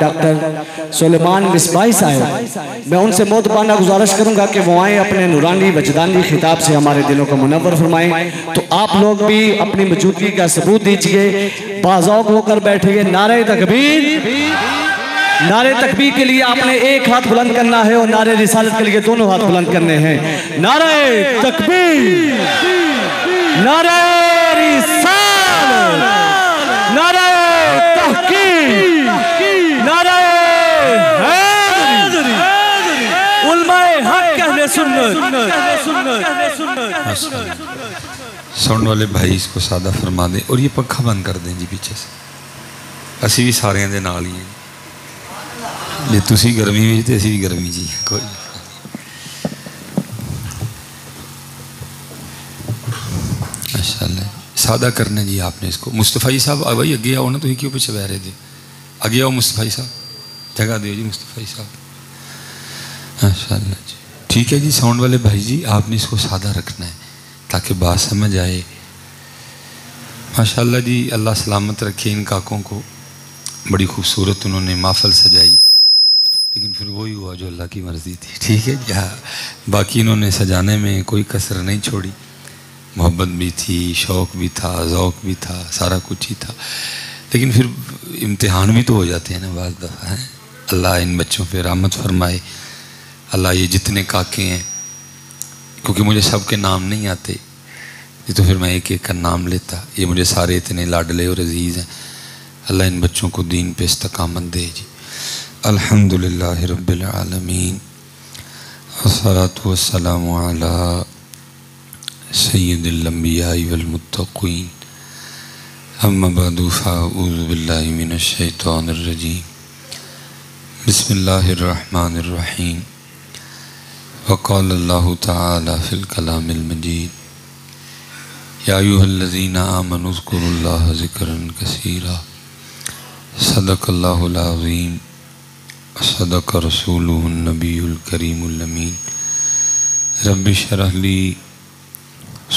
Doctor سلیمان مصباحی صاحب، میں ان سے مؤدبانہ گزارش کروں گا کہ وہ آئیں اپنے نورانی وجدانی خطاب سے ہمارے دلوں کو منور فرمائیں۔ تو آپ لوگ بھی اپنی موجودگی کا ثبوت دیجئے، باذوق ہو کر بیٹھیے۔ نعرہ تکبیر! نعرہ تکبیر کے لیے آپ نے ایک ہاتھ بلند کرنا ہے اور نعرہ رسالت کے لیے دونوں ہاتھ بلند کرنے ہیں۔ نعرہ تکبیر! نعرہ رسالت! نعرہ تحقیق! نعرہ حیدری! علماء حق اہل سنت! ساؤنڈ والے بھائی اس کو سادہ فرما دیں اور یہ پنکھا بند کر دیں جی پیچھے سے، اسی بھی سارے دے نال ہی ہیں جی، تسی گرمی بھی تے اسی بھی گرمی جی، کوئی ماشاءاللہ سادہ کرنا جی آپ نے اس کو۔ مصطفی صاحب بھائی اگے آؤ نا، تو ہی کیوں پیچھے بہ رہے تھے؟ اگے آؤ مصطفی صاحب، جگہ دیو جی مصطفی صاحب، ماشاءاللہ جی۔ ٹھیک ہے جی، ساؤنڈ والے بھائی جی آپ نے اس کو سادہ رکھنا ہے تاکہ بات سمجھ آئے۔ ماشاءاللہ جی، اللہ سلامت رکھے ان کاکوں کو، بڑی خوبصورت انہوں نے محفل سجائی، لیکن پھر وہی ہوا جو اللہ کی مرضی تھی۔ ٹھیک ہے جی، باقی انہوں نے سجانے میں کوئی کسر نہیں چھوڑی، محبت بھی تھی، شوق بھی تھا، ذوق بھی تھا، سارا کچھ ہی تھا، لیکن پھر امتحان بھی تو ہو جاتے ہیں نا بعض دفعہ ہیں۔ اللہ ان بچوں پہ رحمت فرمائے، اللہ یہ جتنے کاکے ہیں، کیونکہ مجھے سب کے نام نہیں آتے، یہ تو پھر میں ایک ایک کا نام لیتا، یہ مجھے سارے اتنے لاڈلے اور عزیز ہیں۔ اللہ ان بچوں کو دین پہ استقامت دے جی۔ الحمدللہ رب العالمین، والصلاة والسلام علی سید الانبیاء والمتقین، اما بعد فاعوذ باللہ من الشیطان الرجیم، بسم اللہ الرحمن الرحیم۔ وقال اللہ تعالی فی الکلام المجید، یا ایھا الذین آمنوا اذکروا اللہ ذکرا کثیرا، صدق اللہ العظیم، صدق رسولہ النبی الکریم الامین۔ رب اشرح لی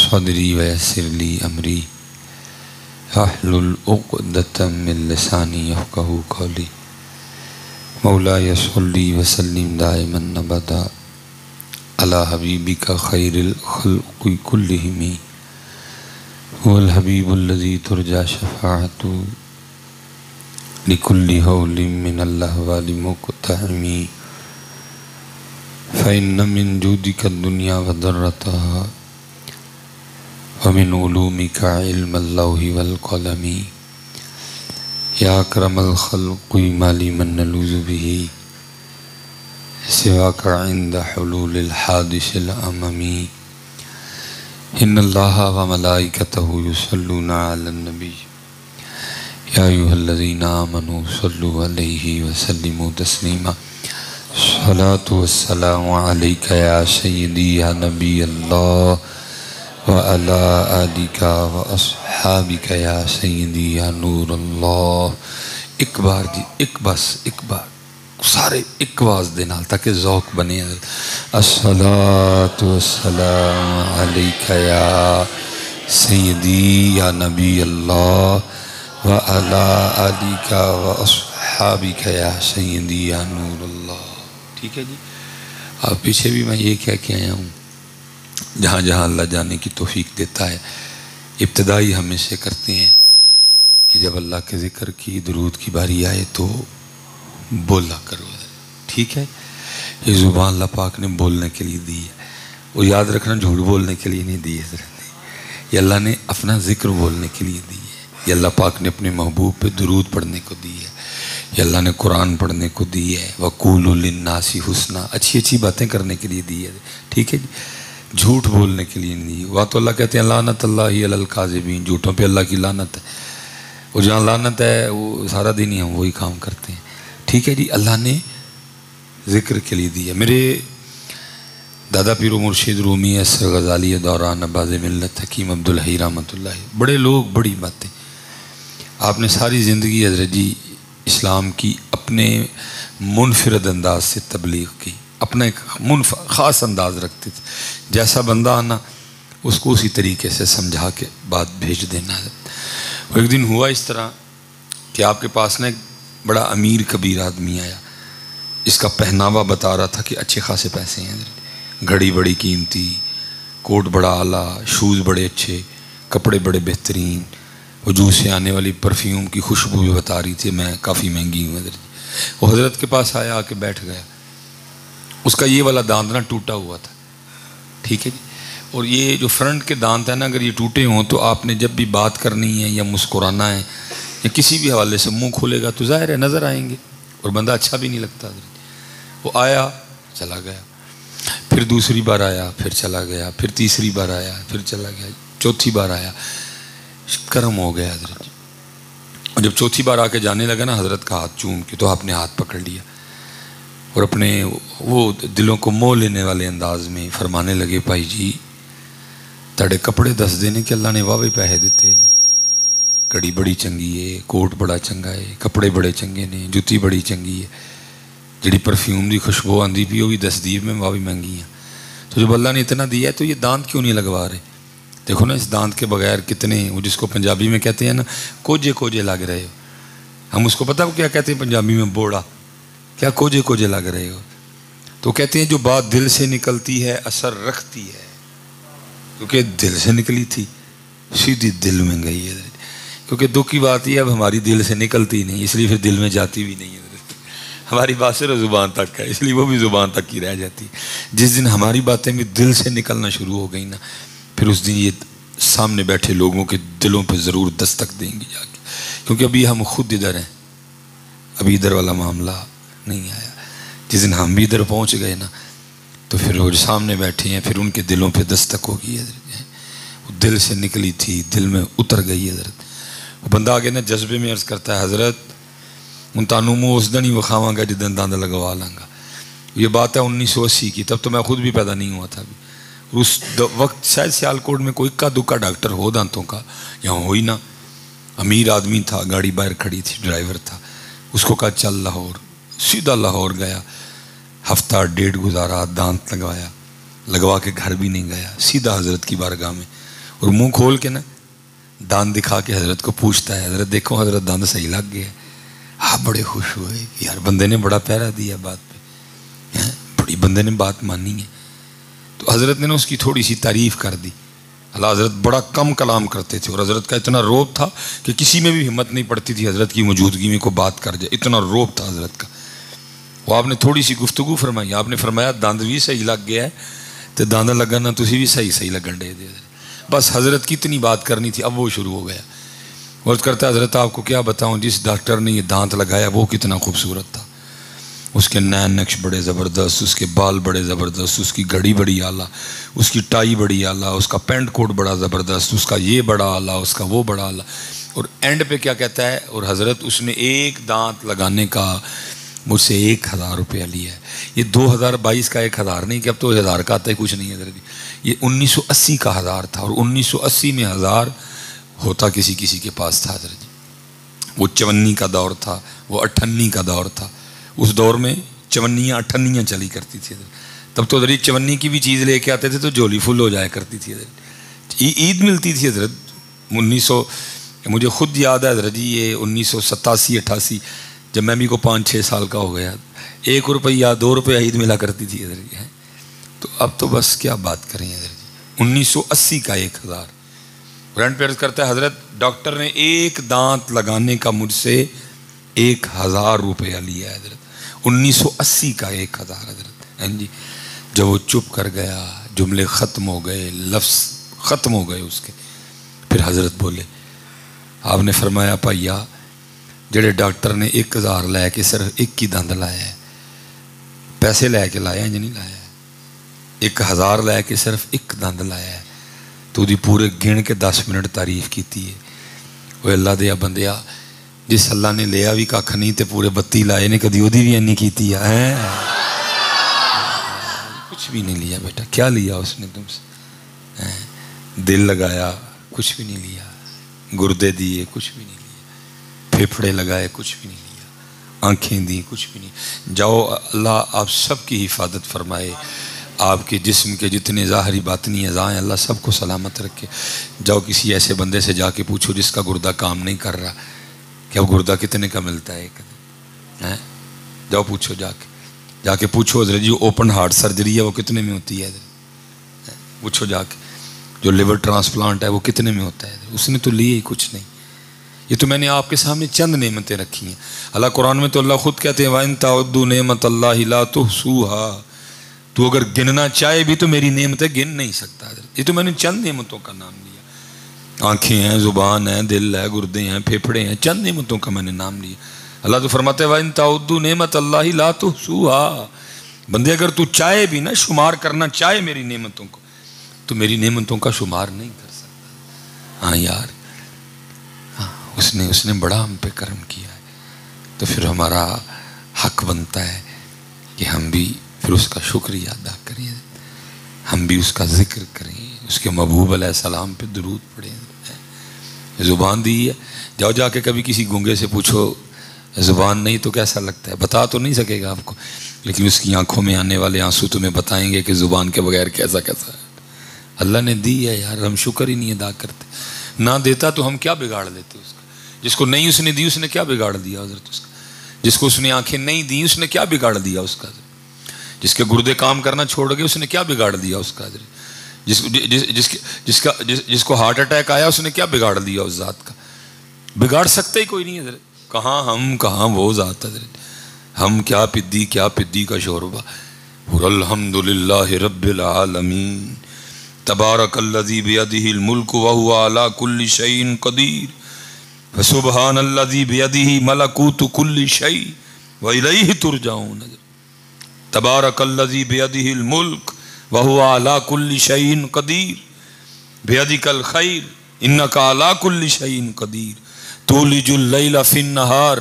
صدری ویسر لی امری، واحلل عقدۃ من لسانی یفقہوا قولی۔ مولاي صلی وسلم دائما ابدا علی حبیبک خیر الخلق کلہم، هو الحبیب الذی ترجى شفاعته لكل هول من الأهوال مقتحم، فإن من جودك الدنيا وضرتها، ومن علومك علم اللوح والقلم، يا أكرم الخلق ما لي من نلوذ به سواك عند حلول الحادث الأمم، إن الله وملائكته يصلون على النبي، یا ایھا الذین آمنوا صلوا علیہ وسلموا تسلیما، الصلاة والسلام علیک یا سیدی یا نبی اللہ، وعلی آلک واصحابک یا سیدی یا نور اللہ۔ ایک بار جی، ایک بس ایک بار سارے ایک آواز دے نال تاکہ ذوق بنے۔ الصلاة والسلام علیک یا سیدی یا نبی اللہ، وَعَلَىٰ آلِكَ وَأَصْحَابِكَ يَا سَيِّدِي يَا نُورَ اللَّهِ۔ ٹھیک ہے جی، آپ پیچھے بھی میں یہ کہہ کے آیا ہوں، جہاں جہاں اللہ جانے کی توفیق دیتا ہے، ابتدائی ہم اسے کرتے ہیں کہ جب اللہ کے ذکر کی درود کی باری آئے تو بولا کرو۔ ٹھیک ہے، یہ زبان اللہ پاک نے بولنے کے لیے دی ہے، وہ یاد رکھنا جھوٹ بولنے کے لیے نہیں دی ہے، یہ اللہ نے اپنا ذکر بولنے کے لیے دی ہے، یہ اللہ پاک نے اپنے محبوب پہ درود پڑھنے کو دی ہے، یہ اللہ نے قرآن پڑھنے کو دی ہے، وَقُولُوا لِلنَّاسِ حُسْنًا، اچھی اچھی باتیں کرنے کے لیے دی ہے۔ ٹھیک ہے جی، جھوٹ بولنے کے لیے نہیں۔ وہ تو اللہ کہتے ہیں لعنت اللہ علی الکاذبین، جھوٹوں پہ اللہ کی لعنت ہے، وہ جہاں لعنت ہے وہ سارا دن ہی ہم وہی کام کرتے ہیں۔ ٹھیک ہے جی، اللہ نے ذکر کے لیے دی ہے۔ میرے دادا پیر و مرشد رومی اثر غزالی دوران عباس ملت حکیم عبدالحی رحمۃ اللہ، بڑے لوگ بڑی باتیں، آپ نے ساری زندگی حضرت جی اسلام کی اپنے منفرد انداز سے تبلیغ کی، اپنا ایک خاص انداز رکھتے تھے، جیسا بندہ آنا اس کو اسی طریقے سے سمجھا کے بات بھیج دینا۔ وہ ایک دن ہوا اس طرح کہ آپ کے پاس نا ایک بڑا امیر کبیر آدمی آیا، اس کا پہناوا بتا رہا تھا کہ اچھے خاصے پیسے ہیں، گھڑی بڑی قیمتی، کوٹ بڑا اعلیٰ، شوز بڑے اچھے، کپڑے بڑے بہترین، وجوہ سے آنے والی پرفیوم کی خوشبو بھی بتا رہی تھی میں کافی مہنگی ہوں حضرت۔ وہ حضرت کے پاس آیا، آ کے بیٹھ گیا، اس کا یہ والا دانت نہ ٹوٹا ہوا تھا، ٹھیک ہے جی، اور یہ جو فرنٹ کے دانت ہیں نا اگر یہ ٹوٹے ہوں تو آپ نے جب بھی بات کرنی ہے یا مسکرانا ہے یا کسی بھی حوالے سے منہ کھولے گا تو ظاہر ہے نظر آئیں گے اور بندہ اچھا بھی نہیں لگتا حضرت۔ وہ آیا چلا گیا، پھر دوسری بار آیا، پھر چلا گیا، پھر تیسری بار آیا، پھر چلا گیا، چوتھی بار آیا، کرم ہو گیا حضرت۔ اور جب چوتھی بار آ کے جانے لگا نا حضرت کا ہاتھ چوم کے تو آپ نے ہاتھ پکڑ لیا اور اپنے وہ دلوں کو موہ لینے والے انداز میں فرمانے لگے، بھائی جی تڑے کپڑے دس دینے کہ اللہ نے واوے پیسے دیتے ہیں، کڑی بڑی چنگی ہے، کوٹ بڑا چنگا ہے، کپڑے بڑے چنگے نے، جوتی بڑی چنگی ہے، جڑی پرفیوم دی خوشبو آندی بھی وہ بھی دسدیب میں واوی مہنگی ہیں، تو جب اللہ نے اتنا دیا ہے تو یہ دانت کیوں نہیں لگوا رہے؟ دیکھو نا اس دانت کے بغیر کتنے، وہ جس کو پنجابی میں کہتے ہیں نا کوجے کوجے لگ رہے ہو، ہم اس کو پتہ کیا کہتے ہیں پنجابی میں؟ بوڑا، کیا کوجے کوجے لگ رہے ہو؟ تو کہتے ہیں جو بات دل سے نکلتی ہے اثر رکھتی ہے، کیونکہ دل سے نکلی تھی سیدھی دل میں گئی ہے، کیونکہ دکھ کی بات یہ اب ہماری دل سے نکلتی نہیں اس لیے پھر دل میں جاتی بھی نہیں ہے، ہماری بات صرف زبان تک ہے اس لیے وہ بھی زبان تک ہی رہ جاتی ہے۔ جس دن ہماری باتیں بھی دل سے نکلنا شروع ہو گئی نا پھر اس دن یہ سامنے بیٹھے لوگوں کے دلوں پہ ضرور دستک دیں گی جا کے، کیونکہ ابھی ہم خود ادھر ہیں، ابھی ادھر والا معاملہ نہیں آیا۔ جس دن ہم بھی ادھر پہنچ گئے نا تو پھر وہ سامنے بیٹھے ہیں پھر ان کے دلوں پہ دستک ہوگی حضرت، وہ دل سے نکلی تھی دل میں اتر گئی حضرت۔ وہ بندہ آگے نا جذبے میں عرض کرتا ہے حضرت ان تانوں منہ اس دن ہی وکھاواں گا جدن داند لگوا لاں گا۔ یہ بات ہے 1980 کی، تب تو میں خود بھی پیدا نہیں ہوا تھا ابھی۔ اس وقت شاید سیالکوٹ میں کوئی اکا دکا ڈاکٹر ہو دانتوں کا، یہاں ہوئی نا، امیر آدمی تھا، گاڑی باہر کھڑی تھی، ڈرائیور تھا، اس کو کہا چل لاہور، سیدھا لاہور گیا، ہفتہ ڈیڑھ گزارا، دانت لگوایا، لگوا کے گھر بھی نہیں گیا، سیدھا حضرت کی بارگاہ میں اور منہ کھول کے نا دانت دکھا کے حضرت کو پوچھتا ہے حضرت دیکھو حضرت دانت صحیح لگ گیا۔ آپ بڑے خوش ہوئے کہ یار بندے نے بڑا پیرا دیا بات پہ، بڑی بندے نے بات مانی ہے۔ تو حضرت نے نا اس کی تھوڑی سی تعریف کر دی۔ اللہ حضرت بڑا کم کلام کرتے تھے اور حضرت کا اتنا روب تھا کہ کسی میں بھی ہمت نہیں پڑتی تھی حضرت کی موجودگی میں کوئی بات کر جائے، اتنا روب تھا حضرت کا۔ وہ آپ نے تھوڑی سی گفتگو فرمائی، آپ نے فرمایا داند بھی صحیح لگ گیا ہے تو داند لگنا تسی بھی صحیح لگن دے دے، بس حضرت کی اتنی بات کرنی تھی۔ اب وہ شروع ہو گیا، عرض کرتا ہے حضرت آپ کو کیا بتاؤں جس ڈاکٹر نے یہ دانت لگایا وہ کتنا خوبصورت تھا، اس کے نین نقش بڑے زبردست، اس کے بال بڑے زبردست، اس کی گھڑی بڑی اعلیٰ، اس کی ٹائی بڑی اعلیٰ، اس کا پینٹ کوٹ بڑا زبردست، اس کا یہ بڑا اعلیٰ، اس کا وہ بڑا اعلیٰ، اور اینڈ پہ کیا کہتا ہے اور حضرت اس نے ایک دانت لگانے کا مجھ سے 1000 روپیہ لیا ہے۔ یہ 2022 کا 1000 نہیں کہ اب تو 1000 کا آتا ہے کچھ نہیں حضرت، یہ 1980 کا 1000 تھا، اور 1980 میں 1000 ہوتا کسی کسی کے پاس تھا حضرت جی۔ وہ 54 کا دور تھا، وہ 58 کا دور تھا، اس دور میں 54 58 چلی کرتی تھی حضرت، تب تو حضرت 54 کی بھی چیز لے کے آتے تھے تو جولی فل ہو جایا کرتی تھی حضرت۔ عید ملتی تھی حضرت 1900، مجھے خود یاد ہے حضرت جی یہ 1987 88 جب میں بھی کو 5-6 سال کا ہو گیا، 1 روپیہ 2 روپیہ عید ملا کرتی تھی حضرت جی۔ تو اب تو بس کیا بات کریں حضرت جی، 1980 کا 1000۔ برینڈ پیرز کرتا ہے حضرت ڈاکٹر نے ایک دانت لگانے کا مجھ سے 1000 روپیہ لیا ہے حضرت، 1980 کا 1000 حضرت جی۔ جب وہ چپ کر گیا، جملے ختم ہو گئے، لفظ ختم ہو گئے اس کے، پھر حضرت بولے، آپ نے فرمایا پائیا جڑے ڈاکٹر نے 1000 لے کے صرف ایک ہی دند لایا ہے، پیسے لے کے لایا یا نہیں لایا ہے، 1000 لے کے صرف ایک دند لایا ہے تو دی پورے گن کے 10 منٹ تعریف کیتی ہے۔ وہ اللہ دیا بندیا جس اللہ نے لیا بھی کھ نہیں تے پورے 32 لائے نے کدی وہی بھی اینی کیتی ہے؟ کچھ بھی نہیں لیا بیٹا، کیا لیا اس نے تم سے؟ دل لگایا کچھ بھی نہیں لیا، گردے دیے کچھ بھی نہیں لیا، پھیپھڑے لگائے کچھ بھی نہیں لیا، آنکھیں دی کچھ بھی نہیں۔ جاؤ اللہ آپ سب کی حفاظت فرمائے، آپ کے جسم کے جتنے ظاہری باطنی اعضاء ہیں اللہ سب کو سلامت رکھے۔ جاؤ کسی ایسے بندے سے جا کے پوچھو جس کا گردہ کام نہیں کر رہا کہ اب گردہ کتنے کا ملتا ہے، جاؤ پوچھو جا کے پوچھو حضرت جی اوپن ہارٹ سرجری ہے وہ کتنے میں ہوتی ہے حضرت، پوچھو جا کے جو لیور ٹرانسپلانٹ ہے وہ کتنے میں ہوتا ہے، اس نے تو لیے ہی کچھ نہیں. یہ تو میں نے آپ کے سامنے چند نعمتیں رکھی ہیں. اللہ قرآن میں تو اللہ خود کہتے ہیں وَإِن تَعُدُّوا نِعْمَتَ اللَّهِ لَا تُحْصُوهَا، تو اگر گننا چاہے بھی تو میری نعمتیں گن نہیں سکتا. یہ تو میں نے چند نعمتوں کا نام لیا، آنکھیں ہیں، زبان ہے، دل ہے، گردے ہیں، پھیپھڑے ہیں، چند نعمتوں کا میں نے نام لیا. اللہ تو فرماتے ہیں وَإِن تَعُدُّوا نِعْمَتَ اللَّهِ لَا تُحْصُوهَا، بندے اگر تو چاہے بھی نا شمار کرنا چاہے میری نعمتوں کو تو میری نعمتوں کا شمار نہیں کر سکتا. ہاں یار اس نے بڑا ہم پہ کرم کیا ہے، تو پھر ہمارا حق بنتا ہے کہ ہم بھی پھر اس کا شکریہ ادا کریں، ہم بھی اس کا ذکر کریں، اس کے محبوب علیہ السلام پہ درود پڑھیں. زبان دی ہے، جاؤ جا کے کبھی کسی گونگے سے پوچھو زبان نہیں تو کیسا لگتا ہے، بتا تو نہیں سکے گا آپ کو، لیکن اس کی آنکھوں میں آنے والے آنسو تمہیں بتائیں گے کہ زبان کے بغیر کیسا کیسا ہے. اللہ نے دی ہے یار، ہم شکر ہی نہیں ادا کرتے. نہ دیتا تو ہم کیا بگاڑ لیتے اس کا، جس کو نہیں اس نے دی اس نے کیا بگاڑ دیا حضرت اس کا، جس کو اس نے آنکھیں نہیں دی اس نے کیا بگاڑ دیا اس کا، جس کے گردے کام کرنا چھوڑ گئے اس نے کیا بگاڑ دیا اس کا، جس کو ہارٹ اٹیک آیا اس نے کیا بگاڑ دیا اس ذات کا. بگاڑ سکتے ہی کوئی نہیں حضرت، کہاں ہم کہاں وہ ذات حضرت. ہم کیا پدی کا شوربہ. الحمدللہ رب العالمین تبارک الذی بیدہ الملک وہو علی کل شیء قدیر فسبحان الذی بیدہ ملکوت کل شیء والیہ ترجعون. تبارک الذی بیدہ الملک وہو علی کل شیء قدیر بیدک الخیر انک علی کل شیء قدیر تولج اللیل فی النہار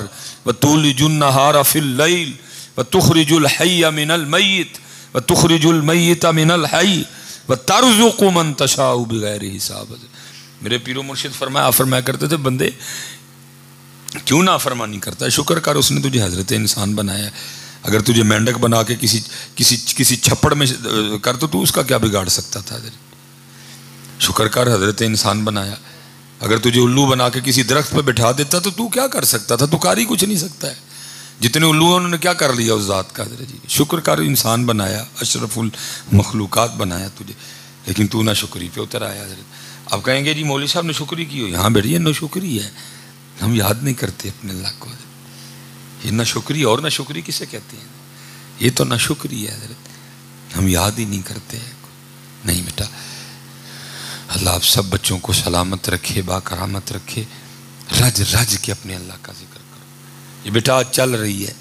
وتولج النہار فی اللیل وتخرج الحی من المیت وتخرج المیت من الحی وترزق من تشاء بغیر حساب. میرے پیر و مرشد فرمایا کرتے تھے بندے کیوں نافرمانی کرتا ہے، شکر کر اس نے تجھے حضرت انسان بنایا ہے. اگر تجھے مینڈک بنا کے کسی چھپڑ میں کر تو اس کا کیا بگاڑ سکتا تھا. شکر کر حضرت انسان بنایا. اگر تجھے الو بنا کے کسی درخت پہ بٹھا دیتا تو کیا کر سکتا تھا، تو کر ہی کچھ نہیں سکتا ہے. جتنے الو انہوں نے کیا کر لیا اس ذات کا حضرت جی. شکر کر انسان بنایا، اشرف المخلوقات بنایا تجھے، لیکن تو نہ شکری پہ اتر آیا حضرت. اب کہیں گے جی مولوی صاحب نے شکری کی ہو، یہاں بیٹھیے نہ شکری ہے، ہم یاد نہیں کرتے اپنے اللہ کو. یہ نہ شکری اور نہ شکری کسے کہتے ہیں، یہ تو نہ شکری ہے حضرت، ہم یاد ہی نہیں کرتے. نہیں بیٹا، اللہ آپ سب بچوں کو سلامت رکھے، با کرامت رکھے، رج کے اپنے اللہ کا ذکر کرو. یہ بیٹا آج چل رہی ہے،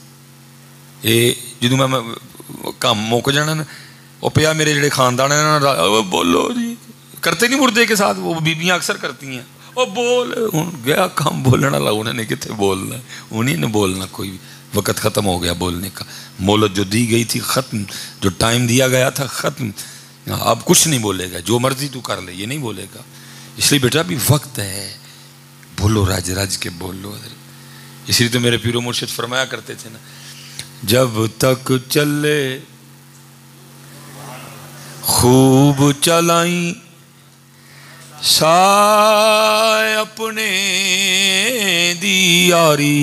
یہ جدوں میں کام موک جانا نا وہ پیا میرے جڑے خاندان ہیں بولو جی کرتے نہیں مردے کے ساتھ، وہ بیبیاں اکثر کرتی ہیں وہ بول گیا کام بولنے والا انہوں نے کتنے بولنا ہے، انہیں نے بولنا، کوئی وقت ختم ہو گیا بولنے کا، مہلت جو دی گئی تھی ختم، جو ٹائم دیا گیا تھا ختم. اب کچھ نہیں بولے گا، جو مرضی تو کر لے، یہ نہیں بولے گا. اس لیے بیٹا بھی وقت ہے، بولو رج کے بولو. اس لیے تو میرے پیر و مرشد فرمایا کرتے تھے نا جب تک چلے خوب چلائیں سائے اپنے دی یاری.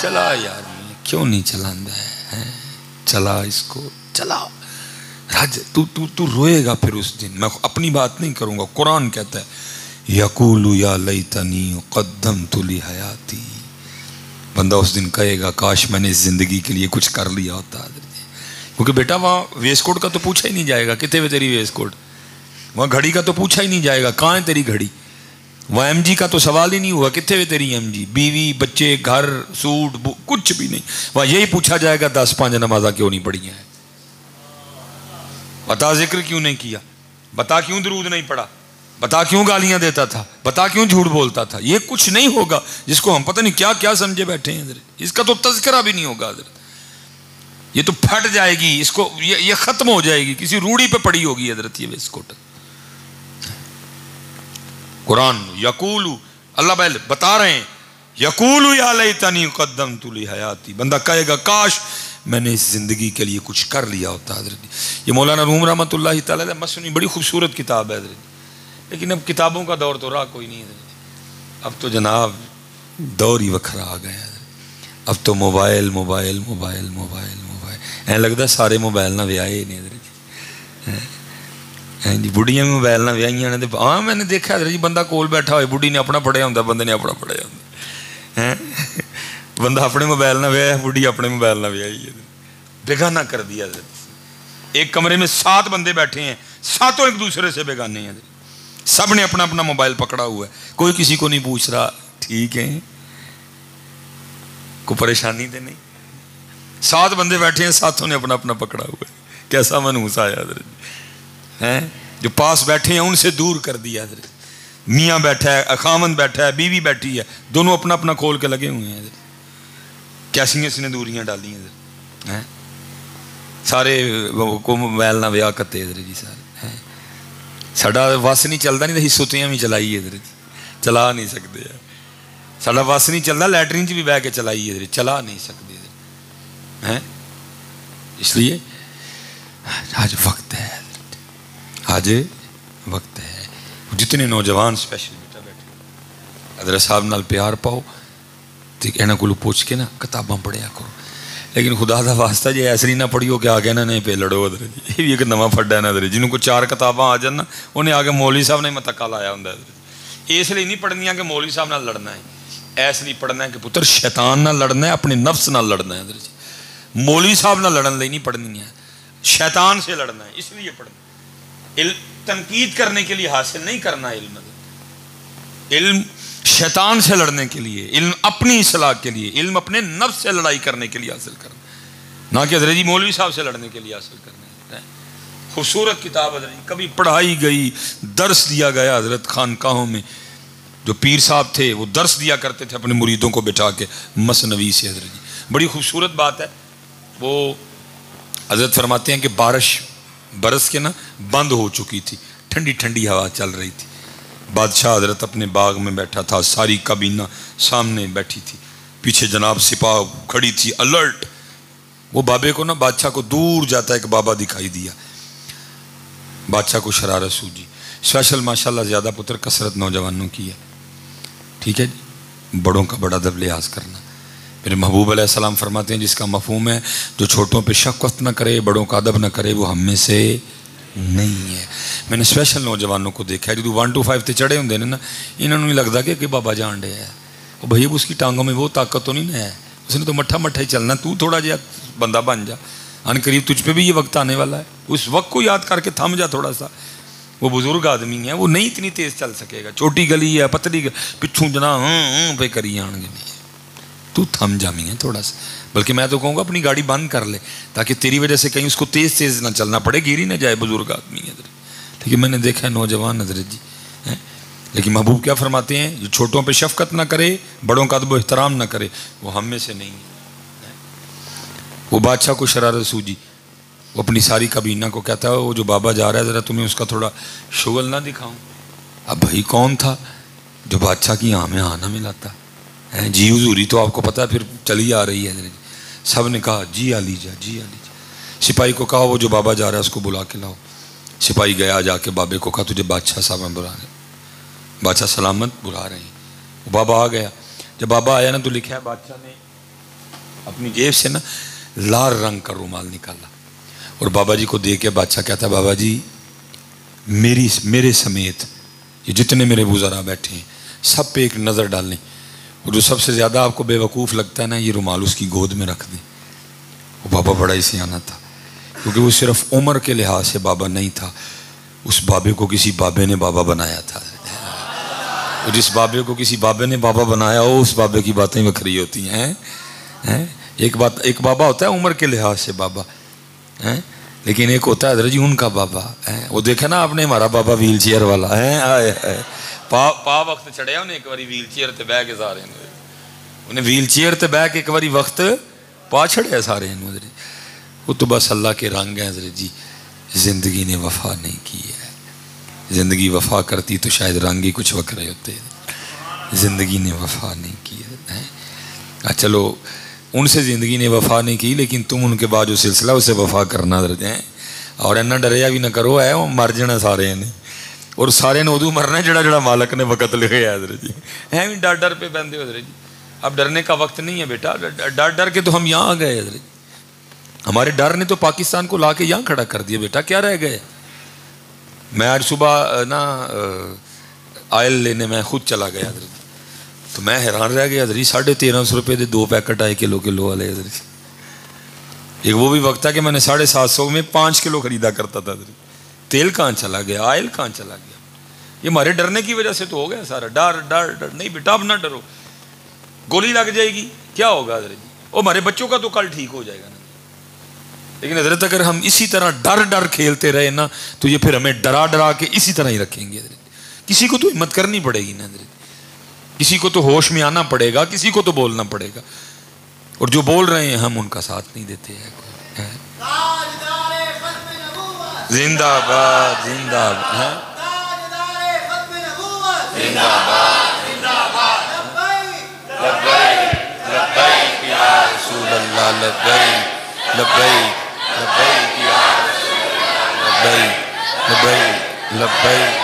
چلا یار کیوں نہیں چلاندہ ہے، چلا اس کو چلا. راج تو روئے گا پھر اس دن. میں اپنی بات نہیں کروں گا، قرآن کہتا ہے یقول یا لیتنی قدمت لحیاتی. بندہ اس دن کہے گا کاش میں نے اس زندگی کے لیے کچھ کر لیا ہوتا. کیونکہ بیٹا وہاں ویس کوٹ کا تو پوچھا ہی نہیں جائے گا کتنے ہوئے تیری ویس کوٹ، وہاں گھڑی کا تو پوچھا ہی نہیں جائے گا کہاں ہے تیری گھڑی، وہاں ایم جی کا تو سوال ہی نہیں ہوا کتنے ہوئے تیری ایم جی، بیوی بچے گھر سوٹ کچھ بھی نہیں. وہاں یہی پوچھا جائے گا 10-5 نمازہ کیوں نہیں پڑھی ہیں، بتا ذکر کیوں نہیں کیا، بتا کیوں درود نہیں پڑھا، بتا کیوں گالیاں دیتا تھا، بتا کیوں جھوٹ بولتا تھا. یہ کچھ نہیں ہوگا جس کو ہم پتہ نہیں کیا کیا سمجھے بیٹھے ہیں حضرت. اس کا تو تذکرہ بھی نہیں ہوگا حضرت. یہ تو پھٹ جائے گی، اس کو یہ ختم ہو جائے گی، کسی روڑی پہ پڑی ہوگی حضرت یہ ویسکوٹ. قرآن یقول اللہ بھائی بتا رہے ہیں یقول یا لیتنی قدمت لحیاتی. بندہ کہے گا کاش میں نے اس زندگی کے لیے کچھ کر لیا ہوتا حضرت. یہ مولانا روم رحمۃ اللہ تعالیٰ مسنوی بڑی خوبصورت کتاب ہے حضرت، لیکن اب کتابوں کا دور تو رہا کوئی نہیں حضرت. اب تو جناب دور ہی وکھرا آ گیا. اب تو mobile mobile mobile mobile mobile ایسا لگتا سارے موبائل نہ ویاہے نے جی. بڑھیاں بھی موبائل نہ ویاہیاں نے. ہاں میں نے دیکھا جی بندہ کول بیٹھا ہوئے بڑھی نے اپنا پڑھیا ہوتا بندے نے اپنا پڑھیا ہوتا. بندہ اپنے موبائل نہ ویا بڑھی اپنے موبائل نہ ویائی بیگانہ کر دیا. ایک کمرے میں 7 بندے بیٹھے ہیں ساتوں ایک دوسرے سے بیگانے ہیں. سب نے اپنا اپنا موبائل پکڑا ہوا ہے کوئی کسی کو نہیں پوچھ رہا ٹھیک ہے کوئی پریشانی تو نہیں. 7 بندے بیٹھے ہیں ساتوں نے اپنا اپنا پکڑا ہوا ہے. کیسا منحوس آیا ہے. جو پاس بیٹھے ہیں ان سے دور کر دیا. میاں بیٹھا ہے خامند بیٹھا ہے بیوی بیٹھی ہے دونوں اپنا اپنا کھول کے لگے ہوئے ہیں. کیسی اس نے دوریاں ڈالی ہیں. سارے کو موبائل نہ ویا کتے ادھر جی. سارے ساڈا وس نہیں چلتا نہیں سوتیاں بھی چلائیے ادھر چلا نہیں سکتے. ساڈا وس نہیں چلتا لیٹرین بھی بہ کے چلائیے ادھر چلا نہیں سکتے ادھر. اس لیے آج وقت ہے آج وقت ہے. جتنے نوجوان اسپیشل بیٹا بیٹھے حضرت صاحب نال پیار پاؤ تو یہاں کو پوچھ کے نا کتاباں پڑھیا کرو. لیکن خدا دا واسطہ جی ایسے نہ پڑھیو کہ آگے انہوں نے پہ لڑو ادھر. یہ بھی ایک نواں فڈا ہے نا ادھر جنہوں کو 4 کتاباں آ جان انہیں آگے مولوی صاحب نے متکا لایا ہوں. اس لیے نہیں پڑھنیاں کہ مولوی صاحب نال لڑنا ہے. ایس لیے پڑھنا ہے کہ پتر شیطان نہ لڑنا ہے اپنے نفس نہ لڑنا ہے. ادھر جی مولوی صاحب نہ لڑن لئی نہیں پڑھنی ہے شیطان سے لڑنا ہے. اس لیے پڑھنا تنقید کرنے کے لیے حاصل نہیں کرنا. علم شیطان سے لڑنے کے لیے علم اپنی اصلاح کے لیے علم اپنے نفس سے لڑائی کرنے کے لیے حاصل کرنا نہ کہ حضرت جی مولوی صاحب سے لڑنے کے لیے حاصل کرنا. خوبصورت کتاب حضرت جی کبھی پڑھائی گئی درس دیا گیا حضرت خانقاہوں میں. جو پیر صاحب تھے وہ درس دیا کرتے تھے اپنے مریدوں کو بٹھا کے مثنوی سے. حضرت جی بڑی خوبصورت بات ہے. وہ حضرت فرماتے ہیں کہ بارش برس کے نا بند ہو چکی تھی ٹھنڈی ٹھنڈی ہوا چل رہی تھی. بادشاہ حضرت اپنے باغ میں بیٹھا تھا ساری کابینہ سامنے بیٹھی تھی پیچھے جناب سپاہ کھڑی تھی الرٹ. وہ بابے کو نا بادشاہ کو دور جاتا ہے ایک بابا دکھائی دیا. بادشاہ کو شرارت سوجی. اسپیشل ماشاءاللہ زیادہ پتر کثرت نوجوانوں کی ہے. ٹھیک ہے جی بڑوں کا بڑا ادب لحاظ کرنا. میرے محبوب علیہ السلام فرماتے ہیں جس کا مفہوم ہے جو چھوٹوں پہ شفقت نہ کرے بڑوں کا ادب نہ کرے وہ ہم میں سے نہیں ہے. میں نے اسپیشل نوجوانوں کو دیکھا ہے جو 1 to 5 تے چڑھے ہوندے نے نا انہوں نے نہیں لگتا کہ بابا جان ڈے ہے. وہ بھائی اس کی ٹانگوں میں وہ طاقت تو نہیں ہے. اس نے تو مٹھا مٹھا ہی چلنا. تو تھوڑا جہا بندہ بن جا ان قریب تجھ پہ بھی یہ وقت آنے والا ہے. اس وقت کو یاد کر کے تھم جا تھوڑا سا. وہ بزرگ آدمی ہے وہ نہیں اتنی تیز چل سکے گا. چھوٹی گلی ہے پتلی پچھوں جنا پہ کری آن گے نہیں. تو تھم جامی ہے تھوڑا سا. بلکہ میں تو کہوں گا اپنی گاڑی بند کر لے تاکہ تیری وجہ سے کہیں اس کو تیز تیز نہ چلنا پڑے گیری نہ جائے. بزرگ آدمی ہے ٹھیک ہے. میں نے دیکھا ہے نوجوان حضرت جی. لیکن محبوب کیا فرماتے ہیں جو چھوٹوں پہ شفقت نہ کرے بڑوں کا ادب و احترام نہ کرے وہ ہم میں سے نہیں ہے. وہ بادشاہ کو شرارت سوجی. وہ اپنی ساری کابینہ کو کہتا ہے وہ جو بابا جا رہا ہے ذرا تمہیں اس کا تھوڑا شغل نہ دکھاؤں. اب بھائی کون تھا جو بادشاہ کی آنکھ میں آنا ملاتا ہے. جی حضوری تو آپ کو پتا ہے پھر چلی آ رہی ہے. سب نے کہا جی علی جا جی علی جا. سپاہی کو کہا وہ جو بابا جا رہا ہے اس کو بلا کے لاؤ. سپاہی گیا جا کے بابے کو کہا تجھے بادشاہ صاحب بلا رہے بادشاہ سلامت بلا رہے ہیں. وہ بابا آ گیا. جب بابا آیا نا تو لکھا ہے بادشاہ نے اپنی جیب سے نا لال رنگ کا رومال نکالا اور بابا جی کو دے کے بادشاہ کہتا ہے بابا جی میرے سمیت یہ جتنے میرے وزراء بیٹھے ہیں سب پہ ایک نظر ڈالیں اور جو سب سے زیادہ آپ کو بے وقوف لگتا ہے نا یہ رومال اس کی گود میں رکھ دیں. وہ بابا بڑا ہی سیانہ تھا کیونکہ وہ صرف عمر کے لحاظ سے بابا نہیں تھا. اس بابے کو کسی بابے نے بابا بنایا تھا. اور جس بابے کو کسی بابے نے بابا بنایا ہو اس بابے کی باتیں وکھری ہوتی ہیں. ایک بابا ہوتا ہے عمر کے لحاظ سے بابا لیکن ایک ہوتا ہے حضرت جی ان کا بابا. وہ دیکھا نا آپ نے ہمارا بابا ویل چیئر والا پا وقت چڑھیا انہیں ایک باری ویل چیئر تے بہ کے سارے انہیں ویل چیئر تے بہ کے ایک باری وقت پا چھڑیا سارے. وہ تو بس اللہ کے رنگ ہیں حضرت جی. زندگی نے وفا نہیں کی ہے. زندگی وفا کرتی تو شاید رنگ ہی کچھ وکرے ہوتے. زندگی نے وفا نہیں کی ہے. چلو ان سے زندگی نے وفا نہیں کی لیکن تم ان کے بعد جو سلسلہ اسے وفا کرنا حضرت ہیں. اور اینا ڈریا بھی نہ کرو ہے وہ مر جانا سارے نے اور سارے نے ادو مرنا جڑا مالک نے وقت لکھے ہے حضرت جی. بھی ڈر ڈر پہ بہتے حضرت جی. اب ڈرنے کا وقت نہیں ہے بیٹا. ڈر ڈر کے تو ہم یہاں آ گئے. ہمارے ڈر نے تو پاکستان کو لا کے یہاں کھڑا کر دیا بیٹا. کیا رہ گئے؟ میں آج صبح نا آئل لینے میں خود چلا گیا حضرت, تو میں حیران رہ گیا حضرت. 1350 روپے دے 2 پیکٹ آئے کلو والے حضرت. ایک وہ بھی وقت تھا کہ میں نے 750 میں 5 کلو خریدا کرتا تھا حضرت. تیل کہاں چلا گیا, آئل کہاں چلا گیا؟ یہ ہمارے ڈرنے کی وجہ سے تو ہو گیا سارا. ڈر ڈر ڈر نہیں بیٹا, اب نہ ڈرو. گولی لگ جائے گی کیا ہوگا حضرت جی؟ وہ ہمارے بچوں کا تو کل ٹھیک ہو جائے گا نا. لیکن حضرت اگر ہم اسی طرح ڈر ڈر کھیلتے رہے نا تو یہ پھر ہمیں ڈرا ڈرا کے اسی طرح ہی رکھیں گے حضرت. کسی کو تو ہمت کرنی پڑے گی نا حضرت, کسی کو تو ہوش میں آنا پڑے گا, کسی کو تو بولنا پڑے گا. اور جو بول رہے ہیں ہم ان کا ساتھ نہیں دیتے ہیں. زندہ باد زندہ باد زندہ باد. لبیک لبیک یا رسول اللہ, لبیک لبیک لبیک یا رسول اللہ, لبیک لبیک لبیک.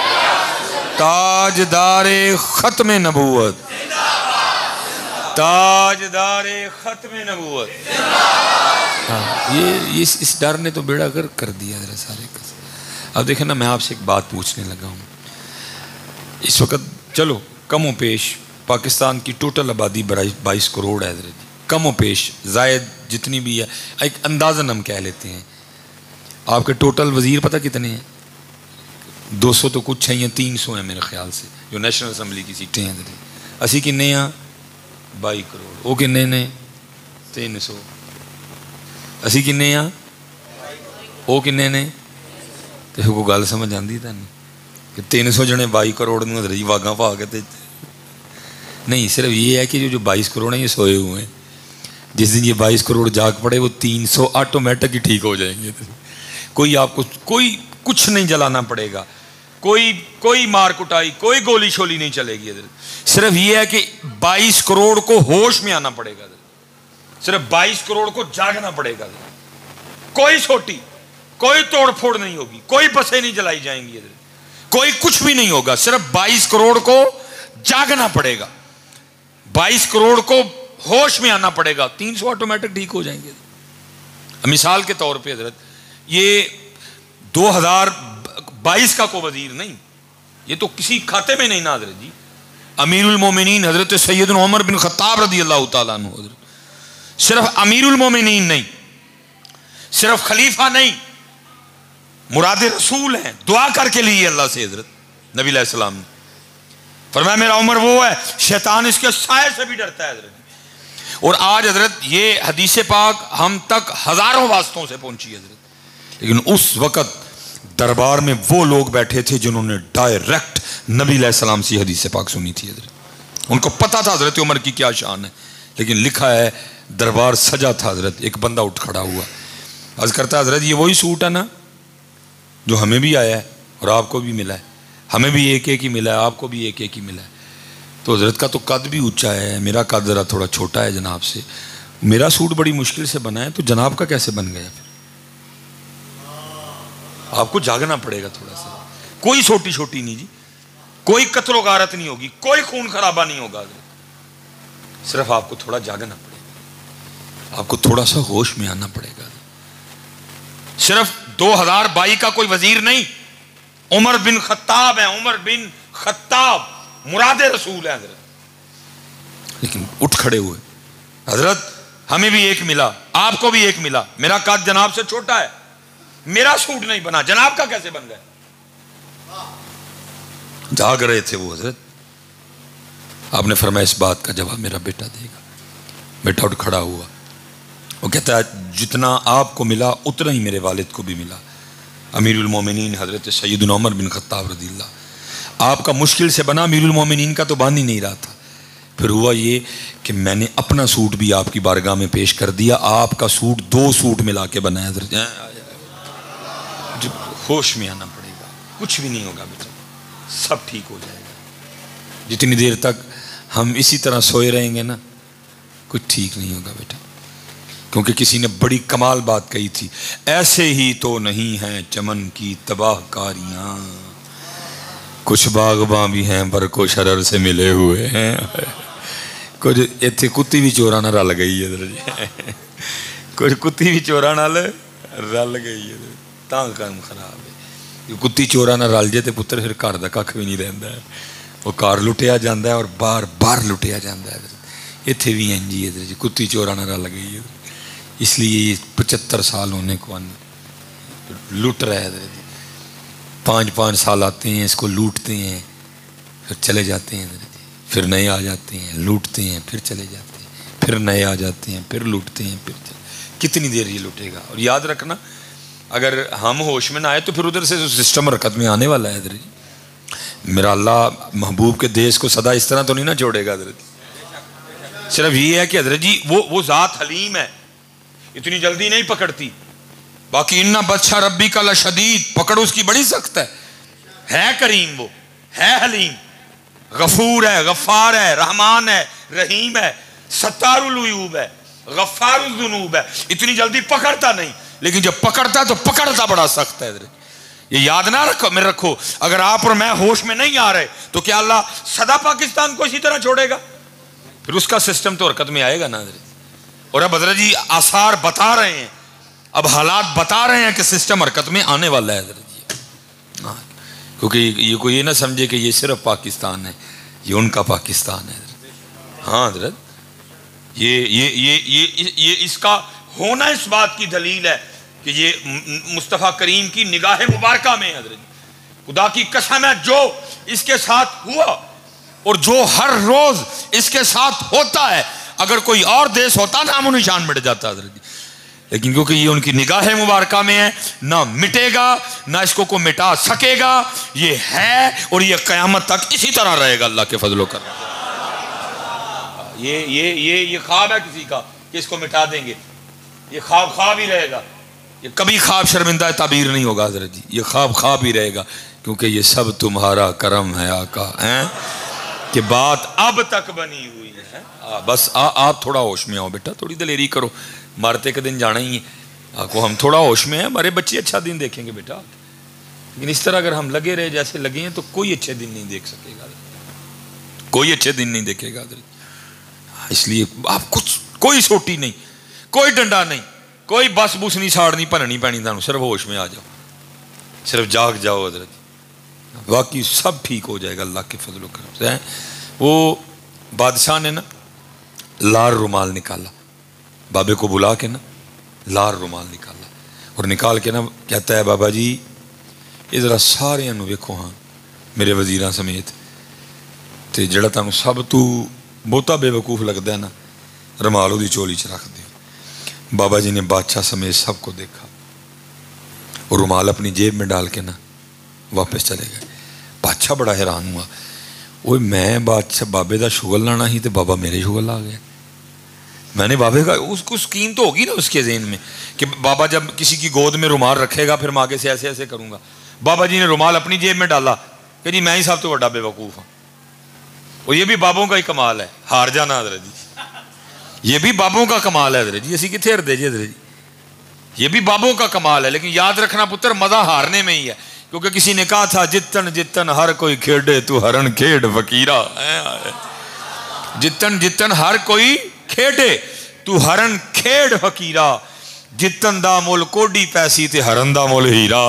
تاجدار ختم نبوت, تاجدار ختم نبوت. یہ اس ڈر نے تو بیڑا کر دیا ذرا سارے کا. اب دیکھیں نا, میں آپ سے ایک بات پوچھنے لگا ہوں. اس وقت چلو کم و پیش پاکستان کی ٹوٹل آبادی 22 کروڑ ہے حضرت. کم و پیش زائد جتنی بھی ہے, ایک اندازاً ہم کہہ لیتے ہیں. آپ کے ٹوٹل وزیر پتہ کتنے ہیں؟ 200 تو کچھ ہیں یا 300 ہیں میرے خیال سے, جو نیشنل اسمبلی کی سیٹیں ہیں حضرت. اسی کنے ہیں 22 کروڑ. وہ کنے نے 300. اسی کنے ہیں وہ کنے نے. تو کوئی گل سمجھ آتی تھا نہیں کہ 300 جنے 22 کروڑ میں حضرت واگاں پا کے نہیں. صرف یہ ہے کہ جو 22 کروڑ ہیں یہ سوئے ہوئے ہیں. جس دن یہ 22 کروڑ جاگ پڑے وہ 300 آٹومیٹک ہی ٹھیک ہو جائیں گے. کوئی آپ کو کوئی کچھ نہیں جلانا پڑے گا, کوئی مار کٹائی, کوئی گولی شولی نہیں چلے گی حضرت. صرف یہ ہے کہ 22 کروڑ کو ہوش میں آنا پڑے گا حضرت. صرف 22 کروڑ کو جاگنا پڑے گا حضرت. کوئی چھوٹی کوئی توڑ پھوڑ نہیں ہوگی, کوئی بسیں نہیں جلائی جائیں گی حضرت, کوئی کچھ بھی نہیں ہوگا. صرف 22 کروڑ کو جاگنا پڑے گا, 22 کروڑ کو ہوش میں آنا پڑے گا. 300 آٹومیٹک ٹھیک ہو جائیں گے. مثال کے طور پہ حضرت یہ 2022 کا کوئی وزیر نہیں, یہ تو کسی کھاتے میں نہیں نا حضرت جی. امیر المومنین حضرت سیدنا عمر بن خطاب رضی اللہ تعالیٰ عنہ حضرت. صرف امیر المومنین نہیں, صرف خلیفہ نہیں, مراد رسول ہیں. دعا کر کے لیے اللہ سے حضرت نبی علیہ السلام نے فرمایا میرا عمر وہ ہے شیطان اس کے سائے سے بھی ڈرتا ہے حضرت. اور آج حضرت یہ حدیث پاک ہم تک ہزاروں واسطوں سے پہنچی حضرت. لیکن اس وقت دربار میں وہ لوگ بیٹھے تھے جنہوں نے ڈائریکٹ نبی علیہ السلام سے حدیث پاک سنی تھی حضرت. ان کو پتا تھا حضرت عمر کی کیا شان ہے. لیکن لکھا ہے دربار سجا تھا حضرت. ایک بندہ اٹھ کھڑا ہوا, عرض کرتا ہے حضرت یہ وہی سوٹ ہے نا جو ہمیں بھی آیا ہے اور آپ کو بھی ملا ہے. ہمیں بھی ایک ہی ملا ہے, آپ کو بھی ایک ہی ملا ہے. تو حضرت کا تو قد بھی اونچا ہے, میرا قد ذرا تھوڑا چھوٹا ہے جناب سے. میرا سوٹ بڑی مشکل سے بنا ہے, تو جناب کا کیسے بن گیا؟ پھر آپ کو جاگنا پڑے گا تھوڑا سا. کوئی چھوٹی چھوٹی نہیں جی, کوئی قتل و غارت نہیں ہوگی, کوئی خون خرابہ نہیں ہوگا. صرف آپ کو تھوڑا جاگنا پڑے گا, آپ کو تھوڑا سا ہوش میں آنا پڑے گا. صرف 2022 کا کوئی وزیر نہیں, عمر بن خطاب ہے. عمر بن خطاب مراد رسول ہے حضرت. لیکن اٹھ کھڑے ہوئے, حضرت ہمیں بھی ایک ملا, آپ کو بھی ایک ملا. میرا قد جناب سے چھوٹا ہے, میرا سوٹ نہیں بنا, جناب کا کیسے بن گیا؟ جاگ رہے تھے وہ حضرت. آپ نے فرمایا اس بات کا جواب میرا بیٹا دے گا. بیٹا اٹھ کھڑا ہوا, وہ کہتا ہے جتنا آپ کو ملا اتنا ہی میرے والد کو بھی ملا. امیر المومنین حضرت سیدنا عمر بن خطاب رضی اللہ. آپ کا مشکل سے بنا, امیر المومنین کا تو بن ہی نہیں رہا تھا. پھر ہوا یہ کہ میں نے اپنا سوٹ بھی آپ کی بارگاہ میں پیش کر دیا. آپ کا سوٹ 2 سوٹ ملا کے بنایا حضرت. ہوش میں آنا پڑے گا, کچھ بھی نہیں ہوگا بیٹا, سب ٹھیک ہو جائے گا. جتنی دیر تک ہم اسی طرح سوئے رہیں گے نا کچھ ٹھیک نہیں ہوگا بیٹا. کیونکہ کسی نے بڑی کمال بات کہی تھی, ایسے ہی تو نہیں ہیں چمن کی تباہ کاریاں, کچھ باغباں بھی ہیں پر کو شرر سے ملے ہوئے ہیں. کچھ اتنے کتی بھی چوراں نال رل گئی ہے کچھ کتی بھی چوراں نال رل گئی ہے تاں کام خراب ہے. کتی چوراں نال رل جائے تو پتر پھر گھر دا کھ بھی نہیں رہندا ہے. وہ گھر لٹیا جاندہ ہے اور بار بار لٹیا جاندہ ہے. اتنے بھی انجی ہے جی کتی چوراں نال رل گئی ہے. اس لیے 75 سال ہونے کو لوٹ رہے ہیں. 5 سال آتے ہیں اس کو لوٹتے ہیں پھر چلے جاتے ہیں. پھر نئے آ جاتے ہیں لوٹتے ہیں پھر چلے جاتے ہیں. پھر نئے آ جاتے ہیں پھر لوٹتے ہیں پھر کتنی دیر یہ لوٹے گا. اور یاد رکھنا اگر ہم ہوش میں نہ آئے تو پھر ادھر سے سسٹم حرکت میں آنے والا ہے. ادھر میرا اللہ محبوب کے دیش کو صدا اس طرح تو نہیں نہ چھوڑے گا. حضرت صرف یہ ہے کہ حضرت جی وہ ذات حلیم ہے, اتنی جلدی نہیں پکڑتی. باقی ان بچہ ربی کا لشدید, پکڑ اس کی بڑی سخت ہے کریم, وہ ہے حلیم, غفور ہے, غفار ہے, رحمان ہے, رحیم ہے, ستار العیوب ہے, غفار الذنوب ہے. اتنی جلدی پکڑتا نہیں, لیکن جب پکڑتا تو پکڑتا بڑا سخت ہے. یہ یاد نہ رکھو اگر آپ اور میں ہوش میں نہیں آ رہے تو کیا اللہ سدا پاکستان کو اسی طرح چھوڑے گا؟ پھر اس کا سسٹم تو حرکت میں آئے گا نا. اور اب حضرت جی آثار بتا رہے ہیں, اب حالات بتا رہے ہیں کہ سسٹم حرکت میں آنے والا ہے. حضرت جی کیونکہ یہ کوئی یہ نہ سمجھے کہ یہ صرف پاکستان ہے, یہ ان کا پاکستان ہے. ہاں حضرت یہ اس کا ہونا اس بات کی دلیل ہے کہ یہ مصطفیٰ کریم کی نگاہ مبارکہ میں. حضرت خدا کی قسم ہے جو اس کے ساتھ ہوا اور جو ہر روز اس کے ساتھ ہوتا ہے, اگر کوئی اور دیش ہوتا نام و نشان مٹ جاتا. حضرت لیکن کیونکہ یہ ان کی نگاہ مبارکہ میں ہے, نہ مٹے گا نہ اس کو کوئی مٹا سکے گا. یہ ہے اور یہ قیامت تک اسی طرح رہے گا اللہ کے فضل و کرم. یہ خواب ہے کسی کا کہ اس کو مٹا دیں گے, یہ خواب ہی رہے گا. یہ کبھی خواب شرمندہ تعبیر نہیں ہوگا. حضرت جی یہ خواب ہی رہے گا, کیونکہ یہ سب تمہارا کرم ہے آقا کہ بات اب تک بنی ہوئی ہے. بس آپ تھوڑا ہوش میں آؤ بیٹا, تھوڑی دلیری کرو, مارتے کے دن جانا ہی ہے. آپ کو ہم تھوڑا ہوش میں ہیں, ہمارے بچے اچھا دن دیکھیں گے بیٹا. لیکن اس طرح اگر ہم لگے رہے جیسے لگے ہیں تو کوئی اچھے دن نہیں دیکھ سکے گا, کوئی اچھے دن نہیں دیکھے گا. اس لیے آپ کچھ کوئی سوٹی نہیں, کوئی ڈنڈا نہیں, کوئی بس بس نہیں ساڑنی بھننی پینی, تمہیں صرف ہوش میں آ جاؤ, صرف جاگ جاؤ. حضرت باقی سب ٹھیک ہو جائے گا اللہ کے فضل و کرم سے. وہ بادشاہ نے نا لال رومال نکالا, بابے کو بلا کے نا لال رومال نکالا اور نکال کے نا کہتا ہے بابا جی یہ ذرا سارے ویکھو ہاں میرے وزیراں سمیت, تے جڑا تمہیں سب تو بہتا بے وقوف لگتا ہے نا رومال دی چولی چ رکھ دے. بابا جی نے بادشاہ سمیت سب کو دیکھا اور رومال اپنی جیب میں ڈال کے نا واپس چلے گئے. بادشاہ بڑا حیران ہوا, وہ میں بادشاہ بابے دا شغل لانا ہی تو بابا میرے شغل آ گیا. میں نے بابے کا اس کو سکیم تو ہوگی نا اس کے ذہن میں کہ بابا جب کسی کی گود میں رومال رکھے گا پھر میں آگے سے ایسے ایسے کروں گا. بابا جی نے رومال اپنی جیب میں ڈالا کہ جی میں ہی سب تو بڑا بے وقوف ہوں. اور یہ بھی بابوں کا ہی کمال ہے, ہار جانا. حضرت جی یہ بھی بابوں کا کمال ہے. حضرت جی اسی کتنے ہر دے جی. حضرت جی یہ بھی بابوں کا کمال ہے, لیکن یاد رکھنا پتر مزہ ہارنے میں ہی ہے, کیونکہ کسی نے کہا تھا جتن جتن ہر کوئی کھیڑے تو ہرن کھیڑ فقیرہ. جتن جتن ہر کوئی کھیڑے تو ہرن کھیڑ فقیرہ, جتن دا مول کوڈی پیسی تے ہرن دا مول ہیرا.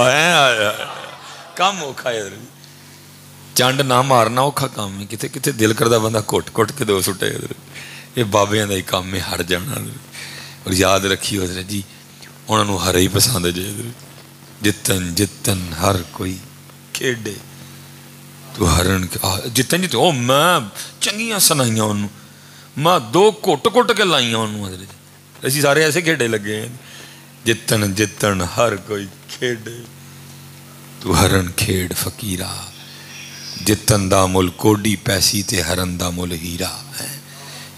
کم اوکھا ہے چانڈ نہ مارنا اوکھا کام ہے, کتے کتے دل کردہ بندہ کوٹ کوٹ کے دو سٹے. یہ بابیاں دا ہی کام میں ہر جانا. اور یاد رکھیے حضرت جی انہوں نے ہر ہی پسند ہے. جتن جتن ہر کوئی کھیڈے تو ہرن جتن جتن, او میں چنگیاں سنائیاں انہوں, میں 2 کوٹ کوٹ کے لائیاں انہوں. حضرت اسی سارے ایسے کھیڈے لگے ہیں. جتن جتن ہر کوئی کھیڈے تو ہرن کھیڑ فقیرہ, جتن دا مل کوڈی پیسی تے ہرن دا مل ہیرا.